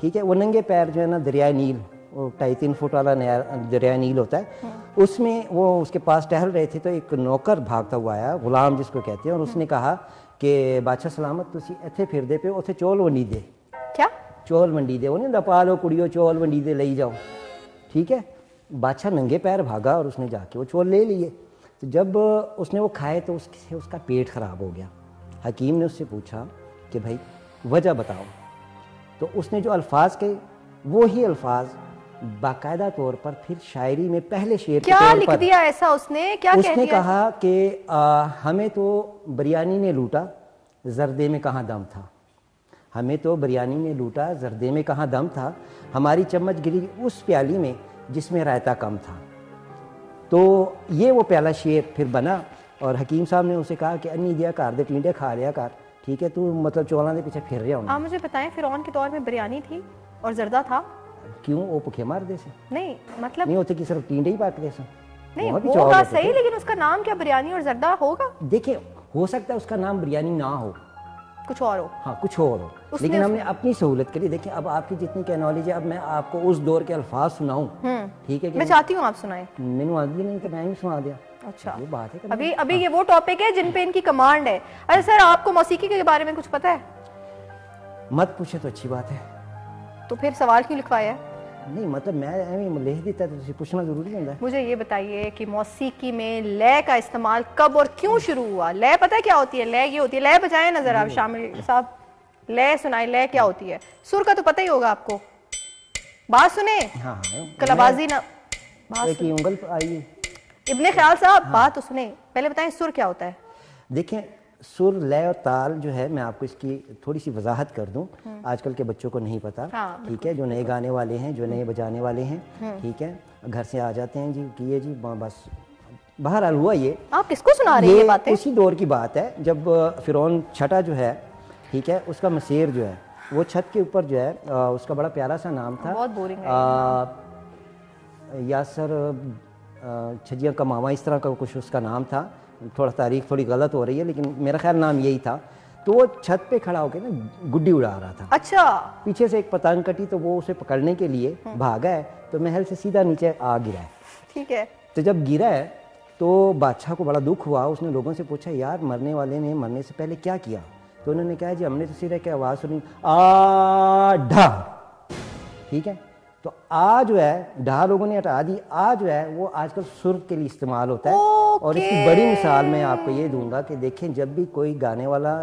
ठीक है, वो नंगे पैर जो है ना दरिया नील, वो 2.5-3 फुट वाला दरिया नील होता है, उसमें वो उसके पास टहल रहे थे, तो एक नौकर भागता हुआ आया, गुलाम जिसको कहते हैं, और उसने कहा कि बादशाह सलामत तुसी इत्थे फिरदे पे उत्थे चौल वंडी दे। क्या चौल वंडी दे? वो नहीं होंदा पा लो कुड़ियो चौल वंडी दे ले जाओ, ठीक है। बादशाह नंगे पैर भागा और उसने जाके वो चौल ले लिए। तो जब उसने वो खाए तो उसका पेट ख़राब हो गया। हकीम ने उससे पूछा कि भाई वजह बताओ, तो उसने जो अल्फाज कहे वो ही अल्फाज बाकायदा तौर पर फिर शायरी में पहले शेर क्या लिख दिया ऐसा उसने? क्या कह दिया? उसने कहा कि हमें तो बिरयानी ने लूटा, जर्दे में कहाँ दम था। हमें तो बिरयानी ने लूटा, जर्दे में कहाँ दम था, हमारी चम्मच गिरी उस प्याली में जिसमें रायता कम था। तो ये वो प्याला शेर फिर बना, और हकीम साहब ने उसे कहा कि अन्नी दिया कर दे, टींडे खा लिया कर, ठीक है, तू मतलब चौलां के पीछे फिर रहा हूं। आप मुझे बताएं, फिरौन के दौर में बिरयानी थी और जर्दा था? क्यों, वो भूखे मार दे से? नहीं, मतलब नहीं होते कि सिर्फ टींडे ही पाक दे से? नहीं होगा सही, लेकिन उसका नाम क्या बिरयानी और जर्दा होगा? देखिए, हो सकता है उसका नाम बिरयानी ना हो, कुछ और हो। हाँ, कुछ और हो, लेकिन हमने अपनी सहूलत के लिए, देखिए अब आपकी जितनी क्या नॉलेज है, अब मैं आपको उस दौर के अल्फाज सुनाऊं, ठीक है, मैं चाहती हूँ आप सुनाएं। मैंने आगे नहीं तो मैं ही सुना दिया। अच्छा, वो बात है। अभी ये वो टॉपिक है जिन पे इनकी कमांड है। अरे सर, आपको मौसीकी के बारे में कुछ पता है? मत पूछे तो अच्छी बात है। तो फिर सवाल क्यों लिखवाया है? नहीं मतलब मैं लिख देता तो पूछना जरूरी होता है। मुझे ये बताइए कि मौसीकी में लय का इस्तेमाल कब और क्यों शुरू हुआ? लय पता है क्या होती है? लय ये होती है, लय बजाएं नजर आप शामिल साहब, लय सुनाए, लय क्या होती है? सुर का तो पता ही होगा आपको, बात सुने। हाँ, कलाबाजी ना, एक ही उंगल आई। इब्ने ख्याल साहब, बात तो सुने, पहले बताएं सुर क्या होता है? देखें, सुर, लय और ताल जो है, मैं आपको इसकी थोड़ी सी वजाहत कर दूं, आजकल के बच्चों को नहीं पता, ठीक है, जो नए गाने वाले हैं, जो नए बजाने वाले हैं, ठीक है, घर से आ जाते हैं जी, किए जी, बस बहरहाल हुआ ये। आप किसको सुना रहे हैं ये बातें? उसी दौर की बात है जब फिरौन छठा जो है, ठीक है, उसका मसेर जो है वो छत के ऊपर जो है, उसका बड़ा प्यारा सा नाम था, बहुत बोरिंग है, यासर छजिया का मामा, इस तरह का कुछ उसका नाम था, थोड़ा तारीख थोड़ी गलत हो रही है लेकिन मेरा ख्याल नाम यही था। तो वो छत पे खड़ा होकर ना गुड्डी उड़ा रहा था। अच्छा। पीछे से एक पतंग कटी तो वो उसे पकड़ने के लिए भागा है, तो महल से सीधा नीचे आ गिरा है, ठीक है। तो जब गिरा है तो बादशाह को बड़ा दुख हुआ, उसने लोगों से पूछा यार मरने वाले ने मरने से पहले क्या किया? तो उन्होंने कहा जी हमने तो सिर्फ एक आवाज़ सुनी, आढ़ा, ठीक है। तो आ जो है ढा लोगों ने हटा दी, आ जो है वो आजकल सुर के लिए इस्तेमाल होता है। और इसकी बड़ी मिसाल मैं आपको ये दूंगा कि देखें जब भी कोई गाने वाला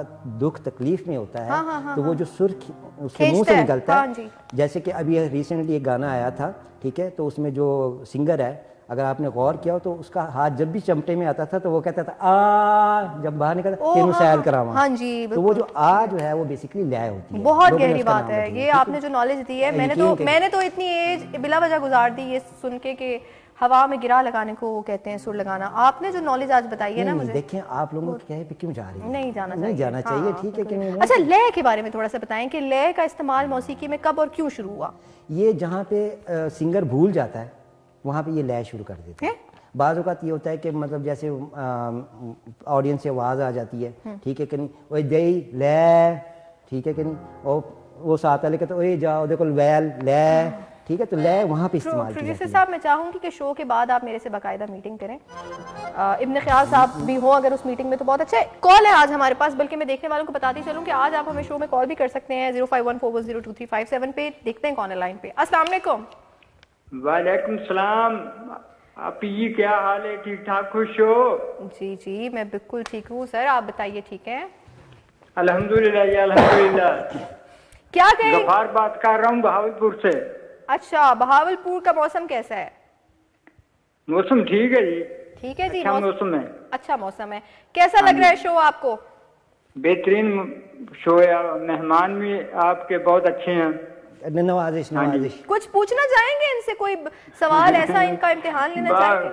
दुख तकलीफ में होता है तो वो जो सुर उसके मुंह से निकलता है, जैसे कि अभी रिसेंटली एक गाना आया था, ठीक है, तो उसमें जो सिंगर है अगर आपने गौर किया हो तो उसका हाथ जब भी चमटे में आता था तो वो कहता था आ, जब बाहर निकलता तेनू सैल करावा। हाँ जी, तो वो जो आ जो है वो बेसिकली लय होती है। बहुत गहरी बात है ये, आपने जो नॉलेज दी है। मैंने तो इतनी एज बिला वजह गुजार दी ये सुन के हवा में गिरा लगाने को वो कहते हैं सुर लगाना। आपने जो नॉलेज आज बताई है ना मुझे, देखें आप लोगों को क्या है क्यों जा रही है, नहीं जाना चाहिए, ठीक है कि अच्छा लय के बारे में थोड़ा सा बताएं कि लय का इस्तेमाल मौसीकी में कब और क्यों शुरू हुआ? ये जहाँ पे सिंगर भूल जाता है वहाँ पे ये लय शुरू कर देते हैं। बाज़ औक़ात ये होता है कि मतलब जैसे ऑडियंस से आवाज़ आ जाती है, ठीक है कि नहीं, वो दे ले, ठीक है कि नहीं, और वो साथ वाले कहते ओए जाओ देखो वैल ले, ठीक है, तो ले वहाँ पे इस्तेमाल किया प्रोड्यूसर साहब मैं चाहूँगी कि शो के बाद आप मेरे से बाकायदा मीटिंग करें। इब्न ख्याल साहब भी हो अगर उस मीटिंग में तो बहुत अच्छा है। कॉल है आज हमारे पास, बल्कि मैं देखने वालों को बताती चलूँ कि आज आप हमें शो में कॉल भी कर सकते हैं 0514023557 पे। देखते हैं कौन है लाइन पे। अस्सलाम वालेकुम। वालेकुम सलाम। आप ये क्या हाल है, ठीक ठाक खुश हो? जी मैं बिल्कुल ठीक हूँ सर, आप बताइए ठीक है? अल्हम्दुलिल्लाह अल्हम्दुलिल्लाह। क्या कहें? गफार बात कर रहा हूँ बहावलपुर से। अच्छा, बहावलपुर का मौसम कैसा है? मौसम ठीक है जी। ठीक है जी, अच्छा मौसम है। अच्छा मौसम है। कैसा लग रहा है शो आपको? बेहतरीन शो है, मेहमान भी आपके बहुत अच्छे हैं। नवाजिश। कुछ पूछना चाहेंगे इनसे, कोई सवाल ऐसा इनका इम्तिहान लेना चाहेंगे?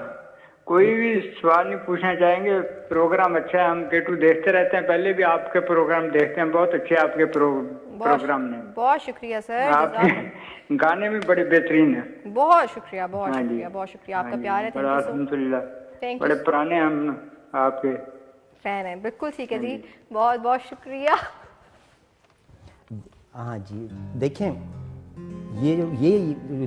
कोई भी सवाल नहीं पूछना चाहेंगे, प्रोग्राम अच्छा है, हम केटू देखते रहते हैं, पहले भी आपके प्रोग्राम देखते हैं, बहुत अच्छे आपके प्रोग्राम ने। बहुत शुक्रिया सर, आपके गाने भी बड़े बेहतरीन है। बहुत शुक्रिया बहुत शुक्रिया आपका प्यार है। अल्हम्दुलिल्लाह, बड़े पुराने हम आपके फैन है। बिल्कुल ठीक है जी, बहुत बहुत शुक्रिया। हाँ जी, देखें ये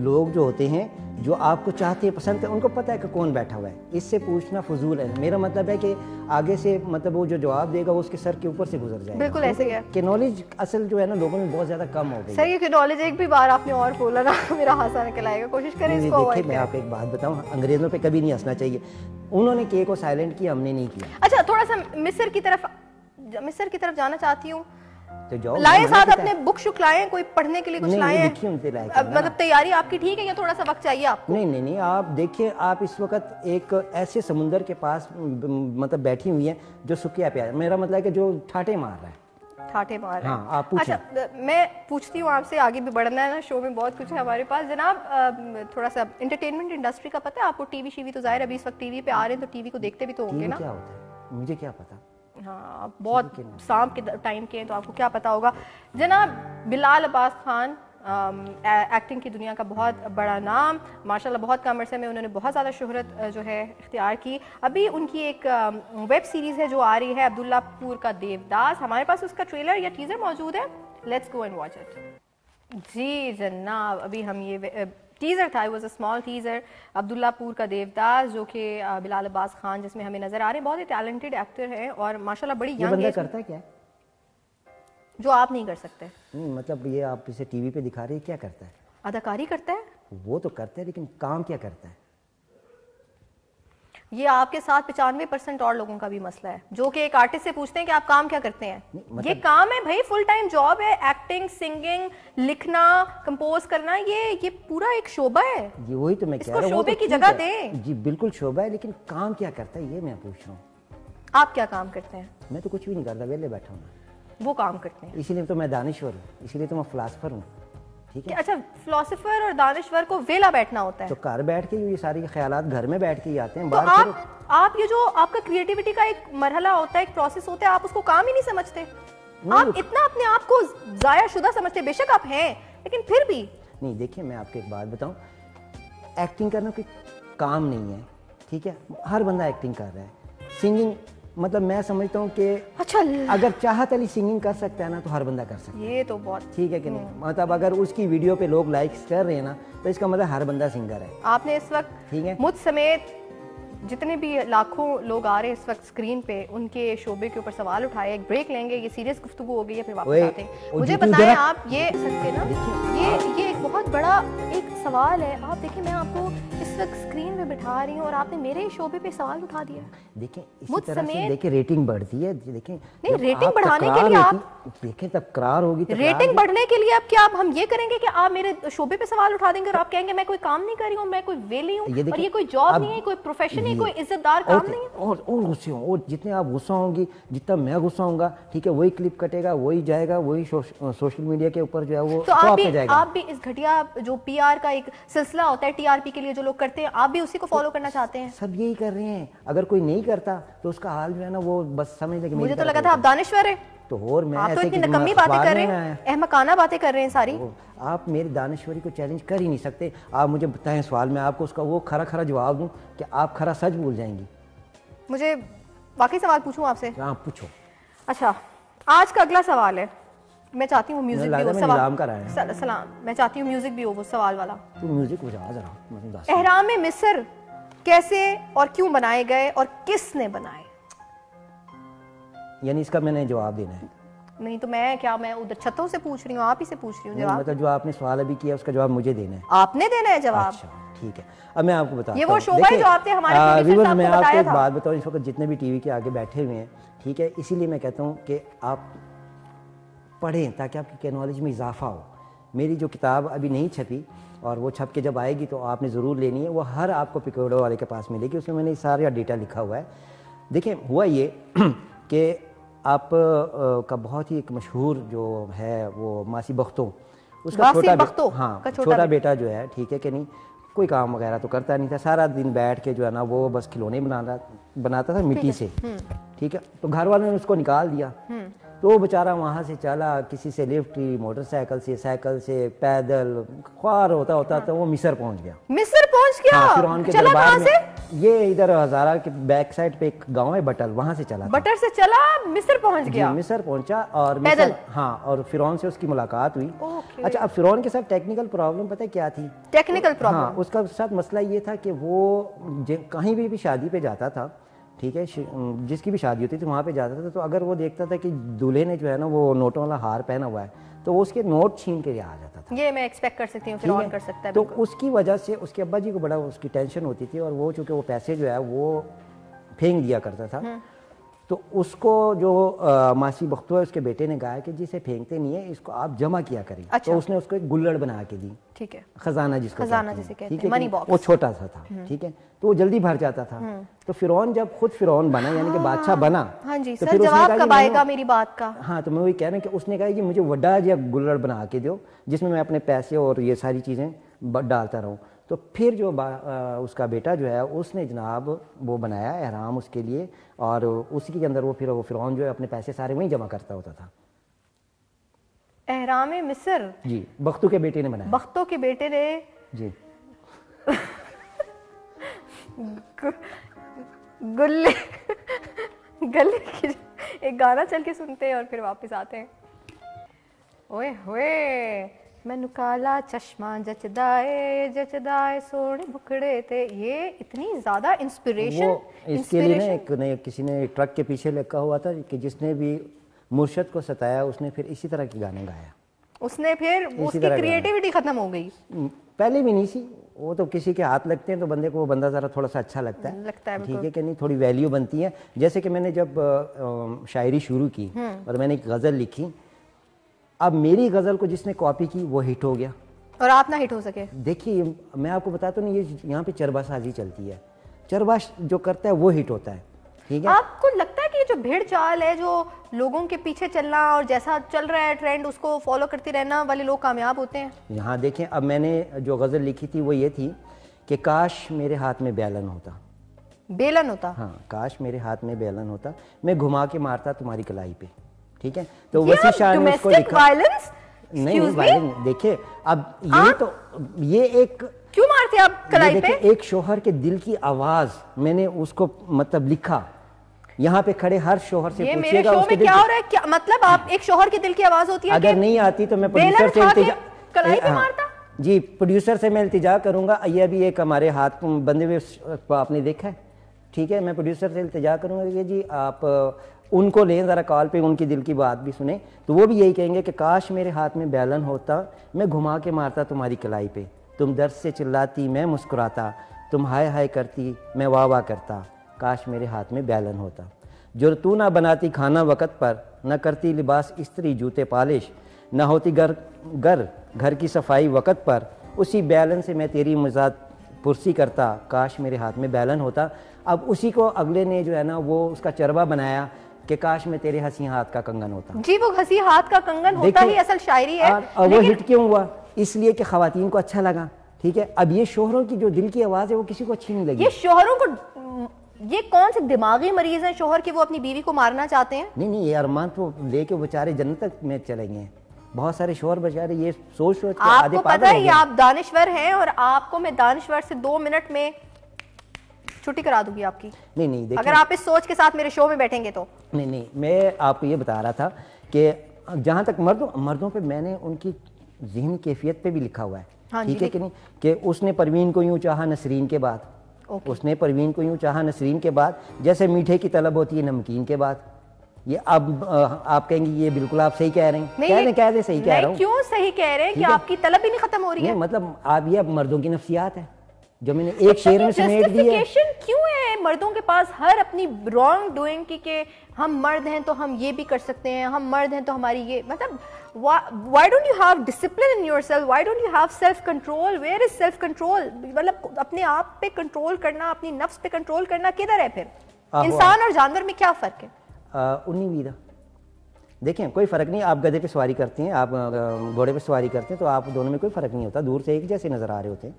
लोग जो होते हैं जो आपको चाहते हैं, पसंद है, उनको पता है कि कौन बैठा हुआ है, इससे पूछना फजूल है। मेरा मतलब है कि आगे से मतलब वो जो जवाब देगा वो उसके सर के ऊपर से गुजर जाएगा। बिल्कुल ऐसे है कि नॉलेज असल जो है ना लोगों में बहुत ज्यादा कम हो गई। सही है कि नॉलेज एक भी बार आपने और बोला ना मेरा हंसा निकल आएगा, कोशिश करें इसको अवॉइड करें। मैं आपको एक बात बताऊं, अंग्रेजों पे कभी नहीं हंसना चाहिए, उन्होंने के को साइलेंट किया, हमने नहीं किया। अच्छा, थोड़ा सा मिस्र की तरफ जाना चाहती हूँ, तो जाओ। लाए साथ अपने बुक शुक लाए, कोई पढ़ने के लिए कुछ लाए हैं? मतलब तैयारी आपकी ठीक है या थोड़ा सा वक्त चाहिए आपको? नहीं, आप देखिए, आप इस वक्त एक ऐसे समुंदर के पास मतलब बैठी हुई हैं जो सुखिया प्यार, मेरा मतलब है कि जो ठाटे मार रहा है। ठाटे मार रहा है। हाँ, आप पूछें। अच्छा, मैं पूछती हूँ आपसे, आगे भी बढ़ना है ना, शो में बहुत कुछ है हमारे पास। जनाब थोड़ा सा एंटरटेनमेंट इंडस्ट्री का पता है आपको? टीवी शीवी तो जाहिर अभी इस वक्त टीवी पे आ रहे हैं, तो टीवी को देखते भी तो होंगे ना? क्या होता है मुझे क्या पता। हाँ, बहुत शाम के टाइम के हैं तो आपको क्या पता होगा। जनाब बिलाल अब्बास खान, एक्टिंग की दुनिया का बहुत बड़ा नाम, माशाल्लाह बहुत कम अरसे में उन्होंने बहुत ज़्यादा शोहरत जो है इख्तियार की। अभी उनकी एक वेब सीरीज़ है जो आ रही है, अब्दुल्लापुर का देवदास। हमारे पास उसका ट्रेलर या टीज़र मौजूद है, let's go and watch it. जी जनाब, अभी हम ये टीज़र था, was a small teaser, Abdullapur का देवदास, जो कि बिलाल अब्बास खान जिसमें हमें नजर आ रहे हैं, बहुत ही टैलेंटेड एक्टर हैं और माशाल्लाह बड़ी यंग एज। करता है क्या जो आप नहीं कर सकते? मतलब ये आप इसे टीवी पे दिखा रही है, क्या करता है? अदाकारी करता है। वो तो करता है, लेकिन काम क्या करता है? ये आपके साथ 95% और लोगों का भी मसला है, जो कि एक आर्टिस्ट से पूछते हैं कि आप काम क्या करते हैं। मतलब ये काम है भाई, फुल टाइम जॉब है, एक्टिंग, सिंगिंग, लिखना, कंपोज करना, ये पूरा एक शोबा है। ये वही तो मैं कह रहा हूं, शोबे की जगह दें। जी बिल्कुल शोबा है, लेकिन काम क्या करता है ये मैं पूछ रहा हूँ। आप क्या काम करते हैं? मैं तो कुछ भी नहीं करता, वेले बैठा हूँ। वो काम करते हैं, इसीलिए तो मैं दानिश्वर हूँ, इसीलिए तो मैं फिलासफर हूँ। ठीक है। अच्छा, फिलोसोफर और दानिश्वर को वेला बैठना होता है, तो घर बैठ के ये सारी ख्यालात घर में बैठ के ही आते हैं। तो आप ये जो आपका क्रिएटिविटी का एक मरहला होता है, एक प्रोसेस होता है, आप उसको काम ही नहीं समझते। आप इतना अपने आप को जाया शुदा समझते। बेशक आप हैं, लेकिन फिर भी नहीं। देखिए मैं आपको एक बात बताऊं, एक्टिंग करना कोई काम नहीं है, ठीक है। हर बंदा एक्टिंग कर रहा है। सिंगिंग मतलब मैं समझता हूँ कि अच्छा, अगर चाहत वाली सिंगिंग कर सकता है ना तो हर बंदा कर सकता है। ये तो बहुत ठीक है कि नहीं? मतलब अगर उसकी वीडियो पे लोग लाइक्स कर रहे हैं ना, तो इसका मतलब हर बंदा सिंगर है। आपने इस वक्त ठीक है, मुझ समेत जितने भी लाखों लोग आ रहे हैं इस वक्त स्क्रीन पे, उनके शोबे के ऊपर सवाल उठाए। एक ब्रेक लेंगे, ये सीरियस गुफ्तगू हो गई है, फिर वापस आते हैं। मुझे बताएं, आप ये सकते ना, ये एक बहुत बड़ा एक सवाल है। आप देखिए, मैं आपको इस वक्त स्क्रीन पे बिठा रही हूँ और आपने मेरे ही शोबे पे सवाल उठा दिया। देखिए इसी तरह से देखिए रेटिंग बढ़ती है। देखिए नहीं, रेटिंग बढ़ाने के लिए आप देखिए तकरार होगी, रेटिंग बढ़ने के लिए अब क्या आप हम ये करेंगे कि आप मेरे शोबे पे सवाल उठा देंगे और आप कहेंगे मैं कोई काम नहीं कर रही हूँ, मैं कोई वेली हूँ, और ये कोई जॉब नहीं है, कोई प्रोफेशन नहीं, कोई इज्जतदार काम नहीं है। और गुस्से हो, और जितने आप गुस्सा होंगी, जितना मैं गुस्सा होऊंगा, ठीक है, वही क्लिप कटेगा, वही जाएगा, वही सोशल मीडिया के ऊपर जो है वो तो आप भी इस घटिया जो पीआर का एक सिलसिला होता है टीआरपी के लिए जो लोग करते हैं, आप भी उसी को फॉलो करना चाहते हैं? सब यही कर रहे हैं। अगर कोई नहीं करता तो उसका हाल जो है ना वो बस समझ लेंगे। मुझे तो लगा था आप दानिश्वर है। तो और मैं आप तो इतनी नकम्मी बातें कर रहे हैं, अहमकाना बातें कर रहे हैं सारी। आप मेरी दानिश्वरी को चैलेंज कर ही नहीं सकते। आप मुझे बताएं सवाल, मैं आपको उसका वो खरा खरा जवाब दूं कि आप खरा सच भूल जाएंगी। मुझे वाकई सवाल पूछूं आपसे? हाँ पूछो। अच्छा, आज का अगला सवाल है, मैं चाहती हूँ म्यूजिक भी हो। सलाम, मैं चाहती हूँ म्यूजिक भी हो वो सवाल वाला। तू म्यूजिक बजा जरा। एहराम मिस्र कैसे और क्यों बनाए गए और किसने बनाए? यानी इसका मैंने जवाब देना है? नहीं तो मैं उधर छतों से पूछ रही हूँ, आप ही से पूछ रही हूँ जवाब। मतलब जो आपने सवाल अभी किया उसका जवाब मुझे देना है। आपने देना है जवाब? अच्छा ठीक है, अब मैं आपको बताता हूँ। ये वो शोभा है जो आपने हमारे प्रोड्यूसर साहब को बताया था। एक बात बताऊँ, इस वक्त जितने भी टीवी के आगे बैठे हुए हैं, ठीक है, इसीलिए मैं कहता हूँ कि आप पढ़ें ताकि आपकी नॉलेज में इजाफा हो। मेरी जो किताब अभी नहीं छपी और वो छप के जब आएगी तो आपने ज़रूर लेनी है, वो हर आपको पिकोडो वाले के पास मिलेगी, उसमें मैंने सारा डेटा लिखा हुआ है। देखिए हुआ ये कि आप का बहुत ही एक मशहूर जो है वो मासी बख्तो, उसका छोटा बेटा जो है, ठीक है कि नहीं, कोई काम वगैरह तो करता नहीं था, सारा दिन बैठ के जो है ना वो बस खिलौने बनाता था मिट्टी से, ठीक है। तो घर वालों ने उसको निकाल दिया, तो वो बेचारा वहाँ से चला, किसी से लिफ्ट ली, मोटरसाइकिल से, साइकिल से, पैदल, ख्वार होता होता तो वो मिस्र पहुँच गया। मिस्र पहुँच गया? हाँ, फिरौन के दरबार में। ये इधर हजारा के बैक साइड पे एक गांव है बटल, वहां से चला। बटर से चला मिस्र पहुंच गया? मिस्र पहुंचा और पैदल। हाँ, और फिरौन से उसकी मुलाकात हुई। अच्छा, अब फिरौन के साथ टेक्निकल प्रॉब्लम पता है क्या थी? Technical problem? हाँ, उसका साथ मसला ये था कि वो कहीं भी शादी पे जाता था, ठीक है, जिसकी भी शादी होती थी वहाँ पे जाता था, तो अगर वो देखता था कि दूल्हे ने जो है ना वो नोटों वाला हार पहना हुआ है, तो वो उसके नोट छीन के आ जाता था। ये मैं एक्सपेक्ट कर सकती हूँ, फिर ऑन कर सकता है। तो उसकी वजह से उसके अब्बा जी को बड़ा उसकी टेंशन होती थी, और वो चूँकि वो पैसे जो है वो फेंक दिया करता था, तो उसको जो मासी बख्तो है उसके बेटे ने कहा कि जिसे फेंकते नहीं है इसको आप जमा किया करें। अच्छा। तो उसने उसको एक गुल्लड़ बना के दी, ठीक है, खजाना जिसको कहते हैं, मनी बॉक्स, वो छोटा सा था, ठीक है, तो वो जल्दी भर जाता था। तो फिरौन जब खुद फिरौन बना, यानी कि बादशाह बना, हाँ जी, तो सर जवाब कब आएगा मेरी बात का? हाँ, तो मैं वही कह रहा हूँ कि उसने कहा कि मुझे वड्डा या गुल्लड़ बना के दो जिसमें मैं अपने पैसे और ये सारी चीज़ें डालता रहूँ। तो फिर जो उसका बेटा जो है उसने जनाब वो बनाया एहराम उसके लिए, और उसी के अंदर वो फिरौन जो है अपने पैसे सारे वहीं जमा करता होता था। एहराम मिस्र जी बख्तो के बेटे ने बनाया। बख्तो के बेटे ने जी गुल्ले गले की एक गाना चल के सुनते हैं और फिर वापस आते हैं। ओए होए मैनू काला चश्मा जचदाए सोने मुखड़े थे, ये इतनी ज्यादा इंस्पिरेशन। इसके लिए ना किसी ने एक ट्रक के पीछे लिखा हुआ था कि जिसने भी मुर्शद को सताया उसने फिर इसी तरह के गाने गाया, उसने फिर उसकी क्रिएटिविटी खत्म हो गई। पहले भी नहीं सी, वो तो किसी के हाथ लगते हैं तो बंदे को वो बंदा जरा थोड़ा सा अच्छा लगता है, ठीक है कि नहीं, थोड़ी वैल्यू बनती है। जैसे कि मैंने जब शायरी शुरू की और मैंने एक गज़ल लिखी, अब मेरी गज़ल को जिसने कॉपी की वो हिट हो गया और आप ना हिट हो सके। देखिए मैं आपको बताता हूँ, ये यहाँ पे चरबासाजी चलती है, चरबा जो करता है वो हिट होता है, ठीक है। आपको लगता है कि ये जो भेड़ चाल है, जो लोगों के पीछे चलना और जैसा चल रहा है ट्रेंड उसको फॉलो करते रहना वाले लोग कामयाब होते हैं? यहाँ देखें, अब मैंने जो गज़ल लिखी थी वो ये थी कि काश मेरे हाथ में बेलन होता। बेलन होता? हाँ, काश मेरे हाथ में बेलन होता, मैं घुमा के मारता तुम्हारी कलाई पे, ठीक है। तो वसी शाह ने उसको लिखा। नहीं वायलेंस, देखिए अब ये तो ये एक क्यों मारते आप कलाई पे? एक शोहर के दिल की आवाज मैंने उसको मतलब लिखा, यहाँ पे खड़े हर शोहर से पूछिएगा उसके दिल क्या हो रहा है, क्या मतलब आप एक शोहर के दिल की आवाज होती है? अगर नहीं आती तो मैं प्रोड्यूसर से कलाई पे मारता जी, प्रोड्यूसर से मैं इल्तिजा करूंगा, ये अभी एक हमारे हाथ बंधे हुए आपने देखा है, ठीक है, मैं प्रोड्यूसर से इल्तिजा करूंगा कि जी आप उनको लें ज़रा कॉल पे, उनकी दिल की बात भी सुने, तो वो भी यही कहेंगे कि काश मेरे हाथ में बैलन होता, मैं घुमा के मारता तुम्हारी कलाई पे, तुम दर्द से चिल्लाती मैं मुस्कुराता, तुम हाय हाय करती मैं वाह वाह करता, काश मेरे हाथ में बैलन होता। जो तू ना बनाती खाना वक़्त पर, न करती लिबास इस्त्री जूते पॉलिश, न होती घर की सफाई वक़्त पर, उसी बैलन से मैं तेरी मजाद पुरसी करता, काश मेरे हाथ में बैलन होता। अब उसी को अगले ने जो है ना वो उसका चरवा बनाया कि काश मैं तेरे हंसी हाथ का कंगन होता। जी, वो हंसी हाथ का कंगन होता ही असल शायरी है। और वो हिट क्यों हुआ? इसलिए कि खवातीन को अच्छा लगा, ठीक है। अब ये शोहरों की जो दिल की आवाज़ है वो किसी को अच्छी नहीं लगी। ये शोहरों को, ये कौन से दिमागी मरीज हैं शोहर के, वो अपनी बीवी को मारना चाहते हैं? नहीं, ये अरमान तो लेके बेचारे जन्नत में चलेंगे। बहुत सारे शोहर बेचारे ये सोच के आपको पता है, ये आप दानिश्वर हैं और आपको मैं दानिश्वर से 2 मिनट में छुट्टी करा दूंगी आपकी। नहीं, अगर आप इस सोच के साथ मेरे शो में बैठेंगे तो। नहीं, मैं आपको ये बता रहा था कि जहाँ तक मर्दों पे मैंने उनकी ज़हनी कैफियत पे भी लिखा हुआ है, ठीक है कि नहीं, कि उसने परवीन को यूं चाहा नसरीन के बाद, उसने परवीन को यूं चाहा नसरीन के बाद, जैसे मीठे की तलब होती है नमकीन के बाद। ये अब आप कहेंगे ये बिल्कुल आप सही कह रहे हैं, कह दे सही कह रहा हूँ। क्यों सही कह रहे हैं कि आपकी तलब ही नहीं खत्म हो रही है? मतलब आप ये अब मर्दों की नफ्सियात है जो मैंने एक शेर में समेट दी है। क्यों है मर्दों के पास हर अपनी रॉन्ग डूइंग की हम मर्द हैं तो हम ये भी कर सकते हैं, हम मर्द हैं तो हमारी ये, मतलब why don't you have discipline in yourself, why don't you have self control, where is self control? मतलब अपने आप पे कंट्रोल करना, अपनी नफ्स पे कंट्रोल करना किधर है फिर? इंसान और जानवर में क्या फर्क है? 19 देखें, कोई फ़र्क नहीं। आप गधे पे सवारी करते हैं, आप घोड़े पे सवारी करते हैं, तो आप दोनों में कोई फ़र्क नहीं होता, दूर से एक जैसे नज़र आ रहे होते हैं,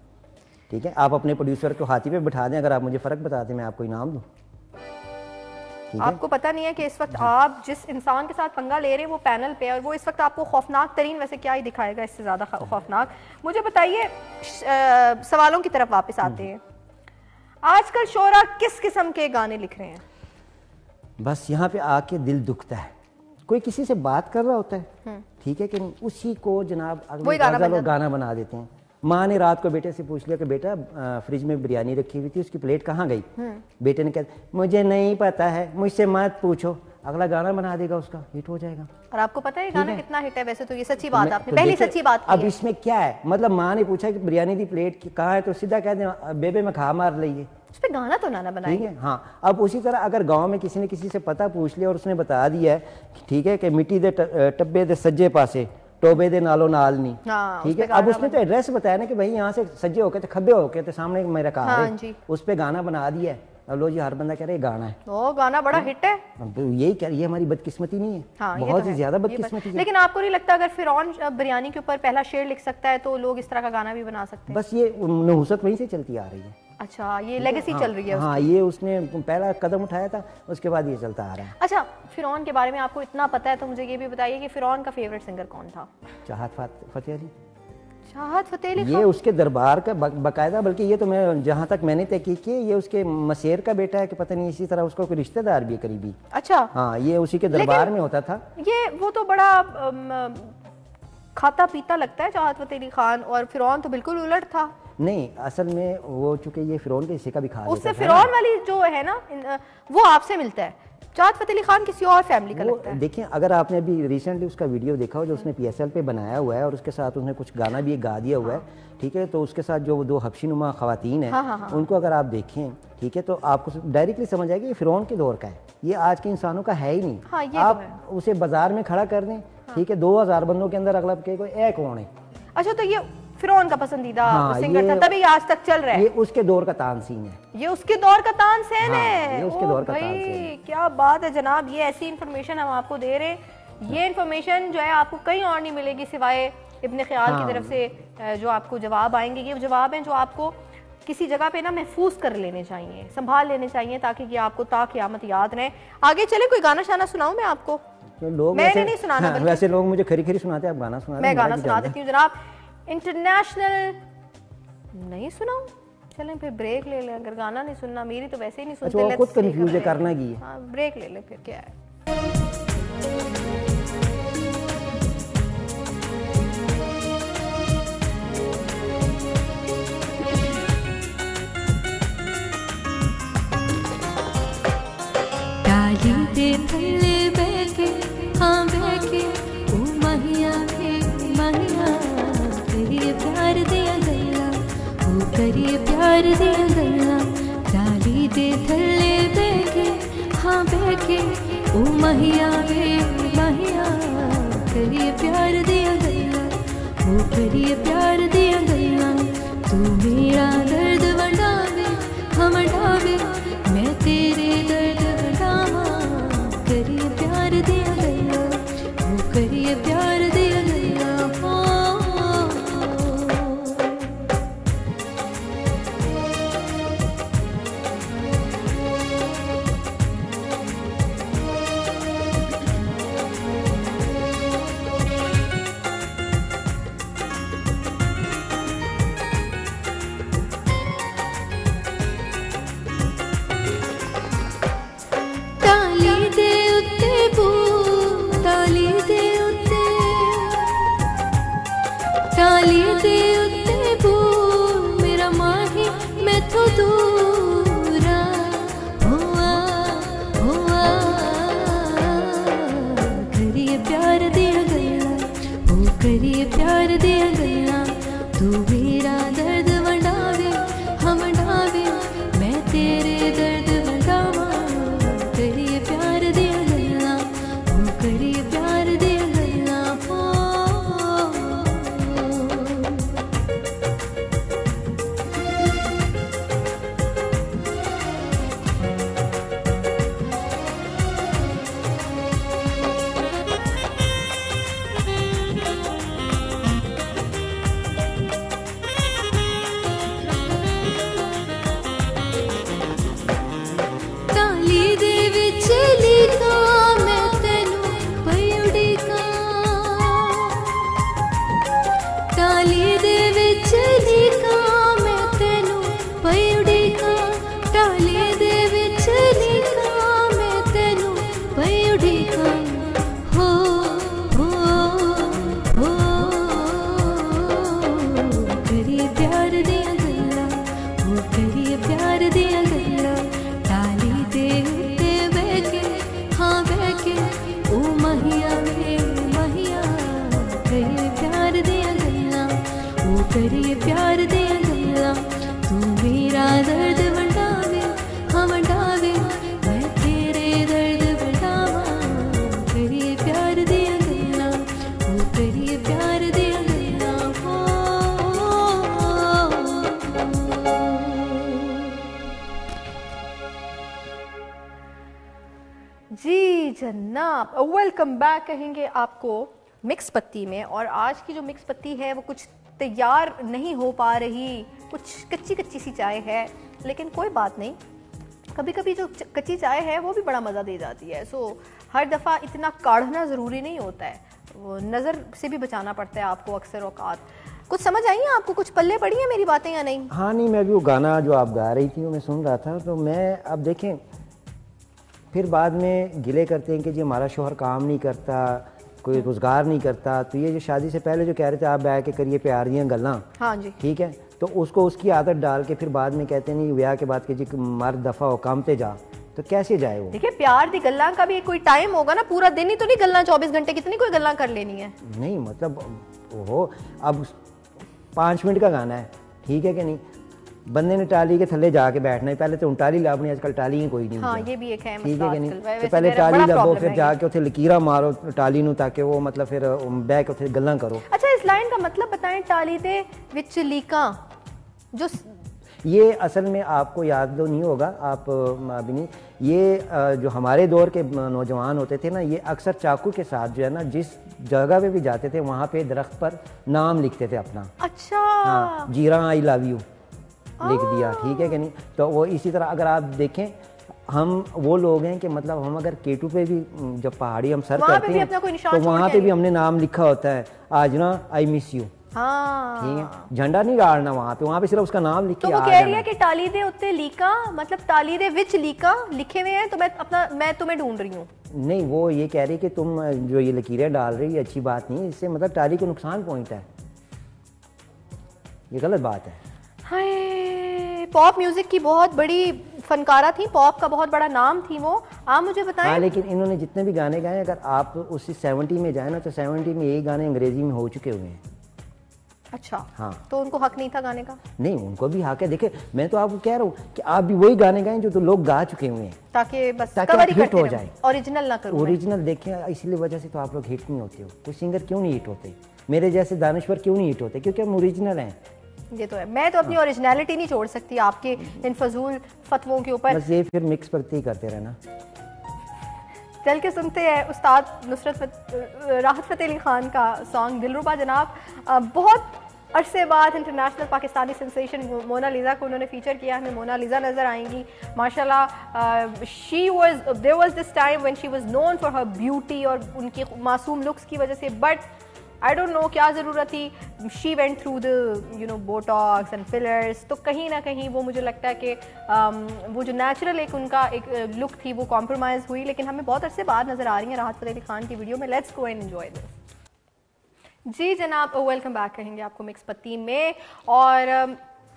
ठीक है। आप अपने प्रोड्यूसर को हाथी पे बिठा दें, अगर आप मुझे फ़र्क बता दें, मैं आपको इनाम दूँ। आपको पता नहीं है कि इस वक्त आप जिस इंसान के साथ पंगा ले रहे हैं वो पैनल पे है, और वो इस वक्त आपको खौफनाक तरीन, वैसे क्या ही दिखाएगा इससे ज़्यादा खौफनाक। मुझे बताइए, सवालों की तरफ वापस आते हैं। आजकल शोरा किस किस्म के गाने लिख रहे हैं? बस यहाँ पे आके दिल दुखता है। कोई किसी से बात कर रहा होता है, ठीक है कि नहीं, उसी को जनाब अगले गाना बना देते हैं। माँ ने रात को बेटे से पूछ लिया कि बेटा फ्रिज में बिरयानी रखी हुई थी, उसकी प्लेट कहाँ गई? बेटे ने कहा मुझे नहीं पता है, मुझसे मत पूछो। अगला गाना बना देगा, उसका हिट हो जाएगा। और आपको पता है गाना कितना हिट है? वैसे तो ये सच्ची बात, आपने पहली सच्ची बात की। अब इसमें क्या है, मतलब माँ ने पूछा कि बिरयानी की प्लेट कहाँ है, तो सीधा कह दे बेबे में खा मार लीजिए, उस पे गाना तो ना बनाएंगे। हाँ, अब उसी तरह अगर गांव में किसी ने किसी से पता पूछ लिया और उसने बता दिया है, ठीक है, कि मिट्टी दे टब्बे दे सज्जे पासे टोबे दे नालो नाल नहीं, ठीक है। अब उसने तो एड्रेस बताया ना कि भाई यहाँ से सज्जे होके तो खब्बे होके तो सामने मेरा घर है, उस पे गाना बना दिया है। अब लो जी, हर बंदा कह रहा है गाना है, वो गाना बड़ा हिट है। यही कह रही है, हमारी बदकिस्मती नहीं है? हाँ, बहुत ही ज्यादा बदकिस्मती है। लेकिन आपको नहीं लगता अगर फिरौन बिरयानी के ऊपर पहला शेर लिख सकता है तो लोग इस तरह का गाना भी बना सकते हैं? बस ये नहुसत वहीं से चलती आ रही है। अच्छा, ये लेगेसी चल रही है। हाँ, ये उसने पहला कदम उठाया था, उसके बाद ये चलता आ रहा है। अच्छा, फिरौन के बारे में आपको इतना पता है तो मुझे ये भी बताइए कि फिरौन का फेवरेट सिंगर कौन था? चाहत फतेह अली। चाहत फतेह अली ये उसके दरबार का बाकायदा, बल्कि ये तो मैं जहाँ तक मैंने तहकीक की, ये उसके मसेर का बेटा है कि पता नहीं, इसी तरह उसका कोई रिश्तेदार भी है करीबी। अच्छा, हाँ, ये उसी के दरबार में होता था। ये वो तो बड़ा खाता पीता लगता है चाहत फतेह अली खान, और फिरौन तो बिल्कुल उलट था। नहीं, असल में वो चूंकि ये फिरौन के हिस्से का भी खा लेता था। उससे फिरौन वाली जो है ना, वो आपसे मिलता है। चाहत फतेह अली खान किसी और फैमिली का लगता है। देखिए, अगर आपने अभी रिसेंटली उसका वीडियो देखा हो जो उसने PSL पे बनाया हुआ है, और उसके साथ उसने कुछ गाना भी गा दिया हुआ है, ठीक है, तो उसके साथ जो 2 हबशी नुमा खवातीन हैं, उनको अगर आप देखें, ठीक है, तो आपको डायरेक्टली समझ आएगा ये फिरौन के दौर का है, ये आज के इंसानों का है ही नहीं। आप उसे बाजार में खड़ा कर दें, ठीक है, 2000 बंदों के अंदर अगला कोई एक कौन है? अच्छा, तो ये फिरौन का पसंदीदा सिंगर था, तभी आज तक चल रहा है। ये उसके दौर का तानसीन है, ये उसके दौर का तानसेन है। ये उसके दौर का तानसेन है। क्या बात है जनाब, ये ऐसी इन्फॉर्मेशन हम आपको दे रहे हैं। ये इन्फॉर्मेशन जो है आपको कहीं और नहीं मिलेगी सिवाय इब्न ख्याल की तरफ से जो आपको जवाब आएंगे। ये जवाब हैं जो आपको किसी जगह पे ना महफूज कर लेने चाहिए, संभाल लेने चाहिए, ताकि ये आपको क़यामत याद रहे। आगे चले, कोई गाना शाना सुनाऊं मैं आपको? मैंने नहीं सुनाना, वैसे लोग मुझे खरी खरी सुनाते हैं, आप गाना सुना। मैं गाना सुना देती हूँ जनाब। इंटरनेशनल नहीं सुनाऊं? चलें फिर ब्रेक ले लें, अगर गाना नहीं सुनना, मेरी तो वैसे ही नहीं सुनते। अच्छा, खुद कंफ्यूज है, करना की है। हाँ, ब्रेक ले लें फिर, क्या है। टाली दे थल्ले बैके हाँ बैके ओ महिया वे महिया करिए प्यार दिया गल्ला ओ करिए प्यार दिया गल्ला टाली दे थल्ले बैके हाँ बैके ओ महिया वे महिया करिए प्यार दिया गल्ला ओ करिए प्यार दिया गल्ला तू मेरा दर्द वंडावे हम वंडावे मैं तेरे दर्द वंडावा करिए प्यार दिया गल्ला ओ करिए प्यार दिया गल्ला हो टाली दे उत्ते बूर मेरा माही मैं तो दूरा हुआ हुआ करिए प्यार दिया गया ओ करिए प्यार दिया गया तू मेरा दर्द वंडावे हम वंडावे मैं तेरे दर्द वंडावा करिए प्यार दिया गया ओ करिए प्यार दिया गया हो करिए प्यार दिया गया तू मेरा दर्द वंडावे हम वंडावे मैं तेरे दर्द वंडावा करिए प्यार दिया गया ओ करिए प्यार दिया गया हो जी जनाब, वेलकम बैक कहेंगे आपको मिक्स पत्ती में। और आज की जो मिक्स पत्ती है वो कुछ तैयार नहीं हो पा रही, कुछ कच्ची कच्ची सी चाय है, लेकिन कोई बात नहीं, कभी कभी जो कच्ची चाय है वो भी बड़ा मज़ा दे जाती है। सो हर दफ़ा इतना काढ़ना ज़रूरी नहीं होता है, वो नज़र से भी बचाना पड़ता है आपको अक्सर औकात। कुछ समझ आई है आपको, कुछ पल्ले पड़ी है मेरी बातें या नहीं? हाँ नहीं, मैं भी वो गाना जो आप गा रही थी वो मैं सुन रहा था, तो मैं अब देखें फिर बाद में गिले करते हैं कि जी हमारा शोहर काम नहीं करता, कोई रोजगार नहीं करता। तो ये जो शादी से पहले जो कह रहे थे आप बैठ के करिए प्यार दियाँ गल्लां, हाँ जी ठीक है, तो उसको उसकी आदत डाल के फिर बाद में कहते नहीं ब्याह के बाद कि जी मर्द दफ़ा हो काम पे जा, तो कैसे जाए वो? देखिए प्यार दी गल्लां का भी कोई टाइम होगा ना, पूरा दिन ही तो नहीं गल्लां 24 घंटे कितनी कोई गल्लां कर लेनी है। नहीं मतलब ओहो, अब 5 मिनट का गाना है, ठीक है कि नहीं, बंदे ने टाली के थल्ले जाके बैठना है, पहले तो टाली लाभनी, आजकल टाली ही कोई नहीं, हाँ ये भी एक है, ठीक है कि नहीं, तो पहले टाली लाभो फिर जाके उसे लकीरा मारो टाली नू ताकि वो मतलब फिर बैठ के उसे गल्लां करो। अच्छा इस लाइन का मतलब बताएं, टाली दे विच लीका, जो ये असल में आपको याद तो नहीं होगा, आप अभी नहीं, ये जो हमारे दौर के नौजवान होते थे ना, ये अक्सर चाकू के साथ जो है ना जिस जगह पे भी जाते थे वहाँ पे दरख्त पर नाम लिखते थे अपना। अच्छा हाँ, जीरा आई लव यू लिख दिया, ठीक है कि नहीं। तो वो इसी तरह अगर आप देखें, हम वो लोग हैं कि मतलब हम अगर केटू पे भी जब पहाड़ी हम सर करते हैं तो वहाँ पे भी हमने नाम लिखा होता है, आज ना आई मिस यू, हाँ ठीक है, झंडा नहीं गाड़ना वहाँ पे सिर्फ उसका नाम लिख के। तो वो कह रही है कि टाली दे उत्ते लीका, मतलब टाली दे विच लीका लिखे हुए हैं, तो मैं तुम्हें ढूंढ रही हूँ। नहीं, वो ये कह रही है कि तुम जो ये लकीरें डाल रही है अच्छी बात नहीं, इससे मतलब टाली को नुकसान पहुंचता है, ये गलत बात है। हाय, पॉप म्यूजिक की बहुत बड़ी फनकारा थी, पॉप का बहुत बड़ा नाम थी वो। आप मुझे बताएं। हाँ, लेकिन इन्होंने जितने भी गाने गाए, अगर आप उसी 70 में जाए ना तो 70 में यही गाने अंग्रेजी में हो चुके हुए हैं। अच्छा, हाँ, तो उनको हक नहीं था गाने का? नहीं, उनको भी हक है। देखिए, मैं तो आपको कह रहा हूँ कि आप भी वही गाने गाएं जो तो लोग गा चुके हुए हैं, ताकि बस ताकि हिट हो जाए। ओरिजिनल ना करो। ओरिजिनल देखें, इसलिए वजह से तो आप लोग हिट नहीं होते हो। कोई सिंगर क्यों नहीं हिट होते? मेरे जैसे दानिश्वर क्यों नहीं हिट होते? क्योंकि हम ओरिजिनल हैं। ये तो है। मैं तो अपनी ओरिजिनलिटी नहीं छोड़ सकती आपके इन फजूल फतवों के ऊपर। बस ये फिर मिक्स करते ही करते रहना। चल के सुनते हैं उस्ताद राहत फ़तेह अली खान का सॉन्ग दिलरुबा। जनाब, बहुत अरसे बाद इंटरनेशनल पाकिस्तानी सेंसेशन मोनालिसा को उन्होंने फीचर किया। हमें मोनालिसा नज़र आएंगी माशाल्लाह। There was this time when she was known for her beauty और उनकी मासूम लुक्स की वजह से, बट आई डोंट नो क्या ज़रूरत थी। She went through the Botox and fillers, तो कहीं ना कहीं वो मुझे लगता है कि वो जो नेचुरल एक उनका एक लुक थी वो कॉम्प्रोमाइज़ हुई। लेकिन हमें बहुत अरसे बाद नज़र आ रही हैं राहत फ़तेह अली खान की वीडियो में। Let's go and enjoy this. जी जनाब, वेलकम बैक कहेंगे आपको मिक्स पत्ती में। और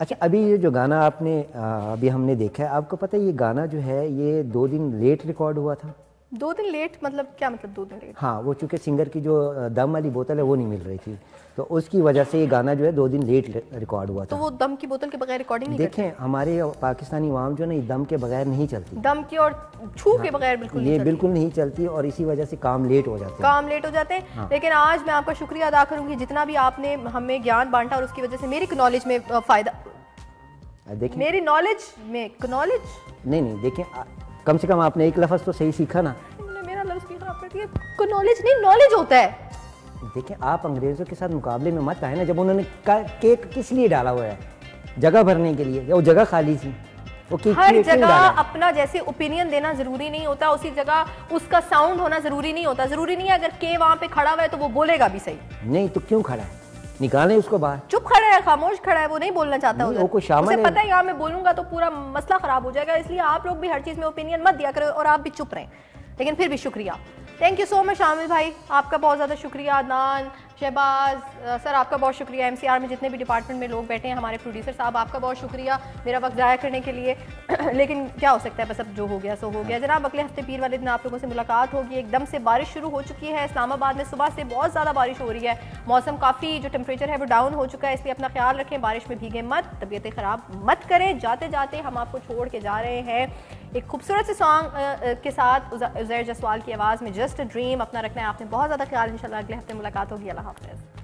अच्छा, अभी ये जो गाना आपने अभी हमने देखा है, आपको पता है ये गाना जो है ये 2 दिन लेट रिकॉर्ड हुआ था। 2 दिन लेट मतलब क्या मतलब 2 दिन लेट? हाँ, वो चूँकि सिंगर की जो दम वाली बोतल है वो नहीं मिल रही थी, तो उसकी वजह से ये गाना जो है 2 दिन लेट रिकॉर्ड हुआ था। तो वो दम की बोतल के बगैर रिकॉर्डिंग नहीं करते? देखें, हमारे पाकिस्तानी अवाम जो है दम के बगैर नहीं चलती, दम की और छू के बगैर बिल्कुल ये बिल्कुल नहीं चलती, और इसी वजह से काम लेट हो जाते हैं। हाँ। लेकिन आज मैं आपका शुक्रिया अदा करूंगी जितना भी आपने हमें ज्ञान बांटा, और उसकी वजह से मेरी नॉलेज में फायदा, मेरी नॉलेज में नहीं देखें, कम से कम आपने एक लफ्ज़ तो सही सीखा ना। मेरा लफ्ज़ भी खराब कर दिया। नॉलेज नहीं, नॉलेज होता है। देखिए, आप अंग्रेजों के साथ मुकाबले में मत आए ना। जब उन्होंने केक किस लिए डाला हुआ है? जगह भरने के लिए, या वो जगह खाली थी? वो हर जगह अपना जैसे ओपिनियन देना जरूरी नहीं होता, उसी जगह उसका साउंड होना जरूरी नहीं होता। जरूरी नहीं है अगर के वहां पे खड़ा हुआ है तो वो बोलेगा भी सही। नहीं तो क्यों खड़ा है? निकालें उसको बाहर। चुप खड़ा है, खामोश खड़ा है, वो नहीं बोलना चाहता। उसे पता है यहाँ मैं बोलूंगा तो पूरा मसला खराब हो जाएगा, इसलिए आप लोग भी हर चीज में ओपिनियन मत दिया करें और आप भी चुप रहें। लेकिन फिर भी शुक्रिया, थैंक यू सो मच शामिल भाई, आपका बहुत ज़्यादा शुक्रिया। अदनान, शहबाज सर आपका बहुत शुक्रिया। एमसीआर में जितने भी डिपार्टमेंट में लोग बैठे हैं, हमारे प्रोड्यूसर साहब आपका बहुत शुक्रिया मेरा वक्त ज़ाया करने के लिए। लेकिन क्या हो सकता है, बस अब जो हो गया सो हो गया। जनाब, अगले हफ्ते पीर वाले दिन आप लोगों से मुलाकात होगी। एकदम से बारिश शुरू हो चुकी है इस्लामाबाद में, सुबह से बहुत ज़्यादा बारिश हो रही है। मौसम काफ़ी जो टेम्परेचर है वो डाउन हो चुका है, इसलिए अपना ख्याल रखें, बारिश में भीगे मत, तबीयतें ख़राब मत करें। जाते जाते हम आपको छोड़ के जा रहे हैं एक खूबसूरत से सॉन्ग के साथ, उज़ैर जसवाल की आवाज़ में, जस्ट अ ड्रीम। अपना रखना है आपने बहुत ज़्यादा ख्याल। इंशाल्लाह अगले हफ्ते मुलाकात होगी। अल्लाह हाफ़िज़।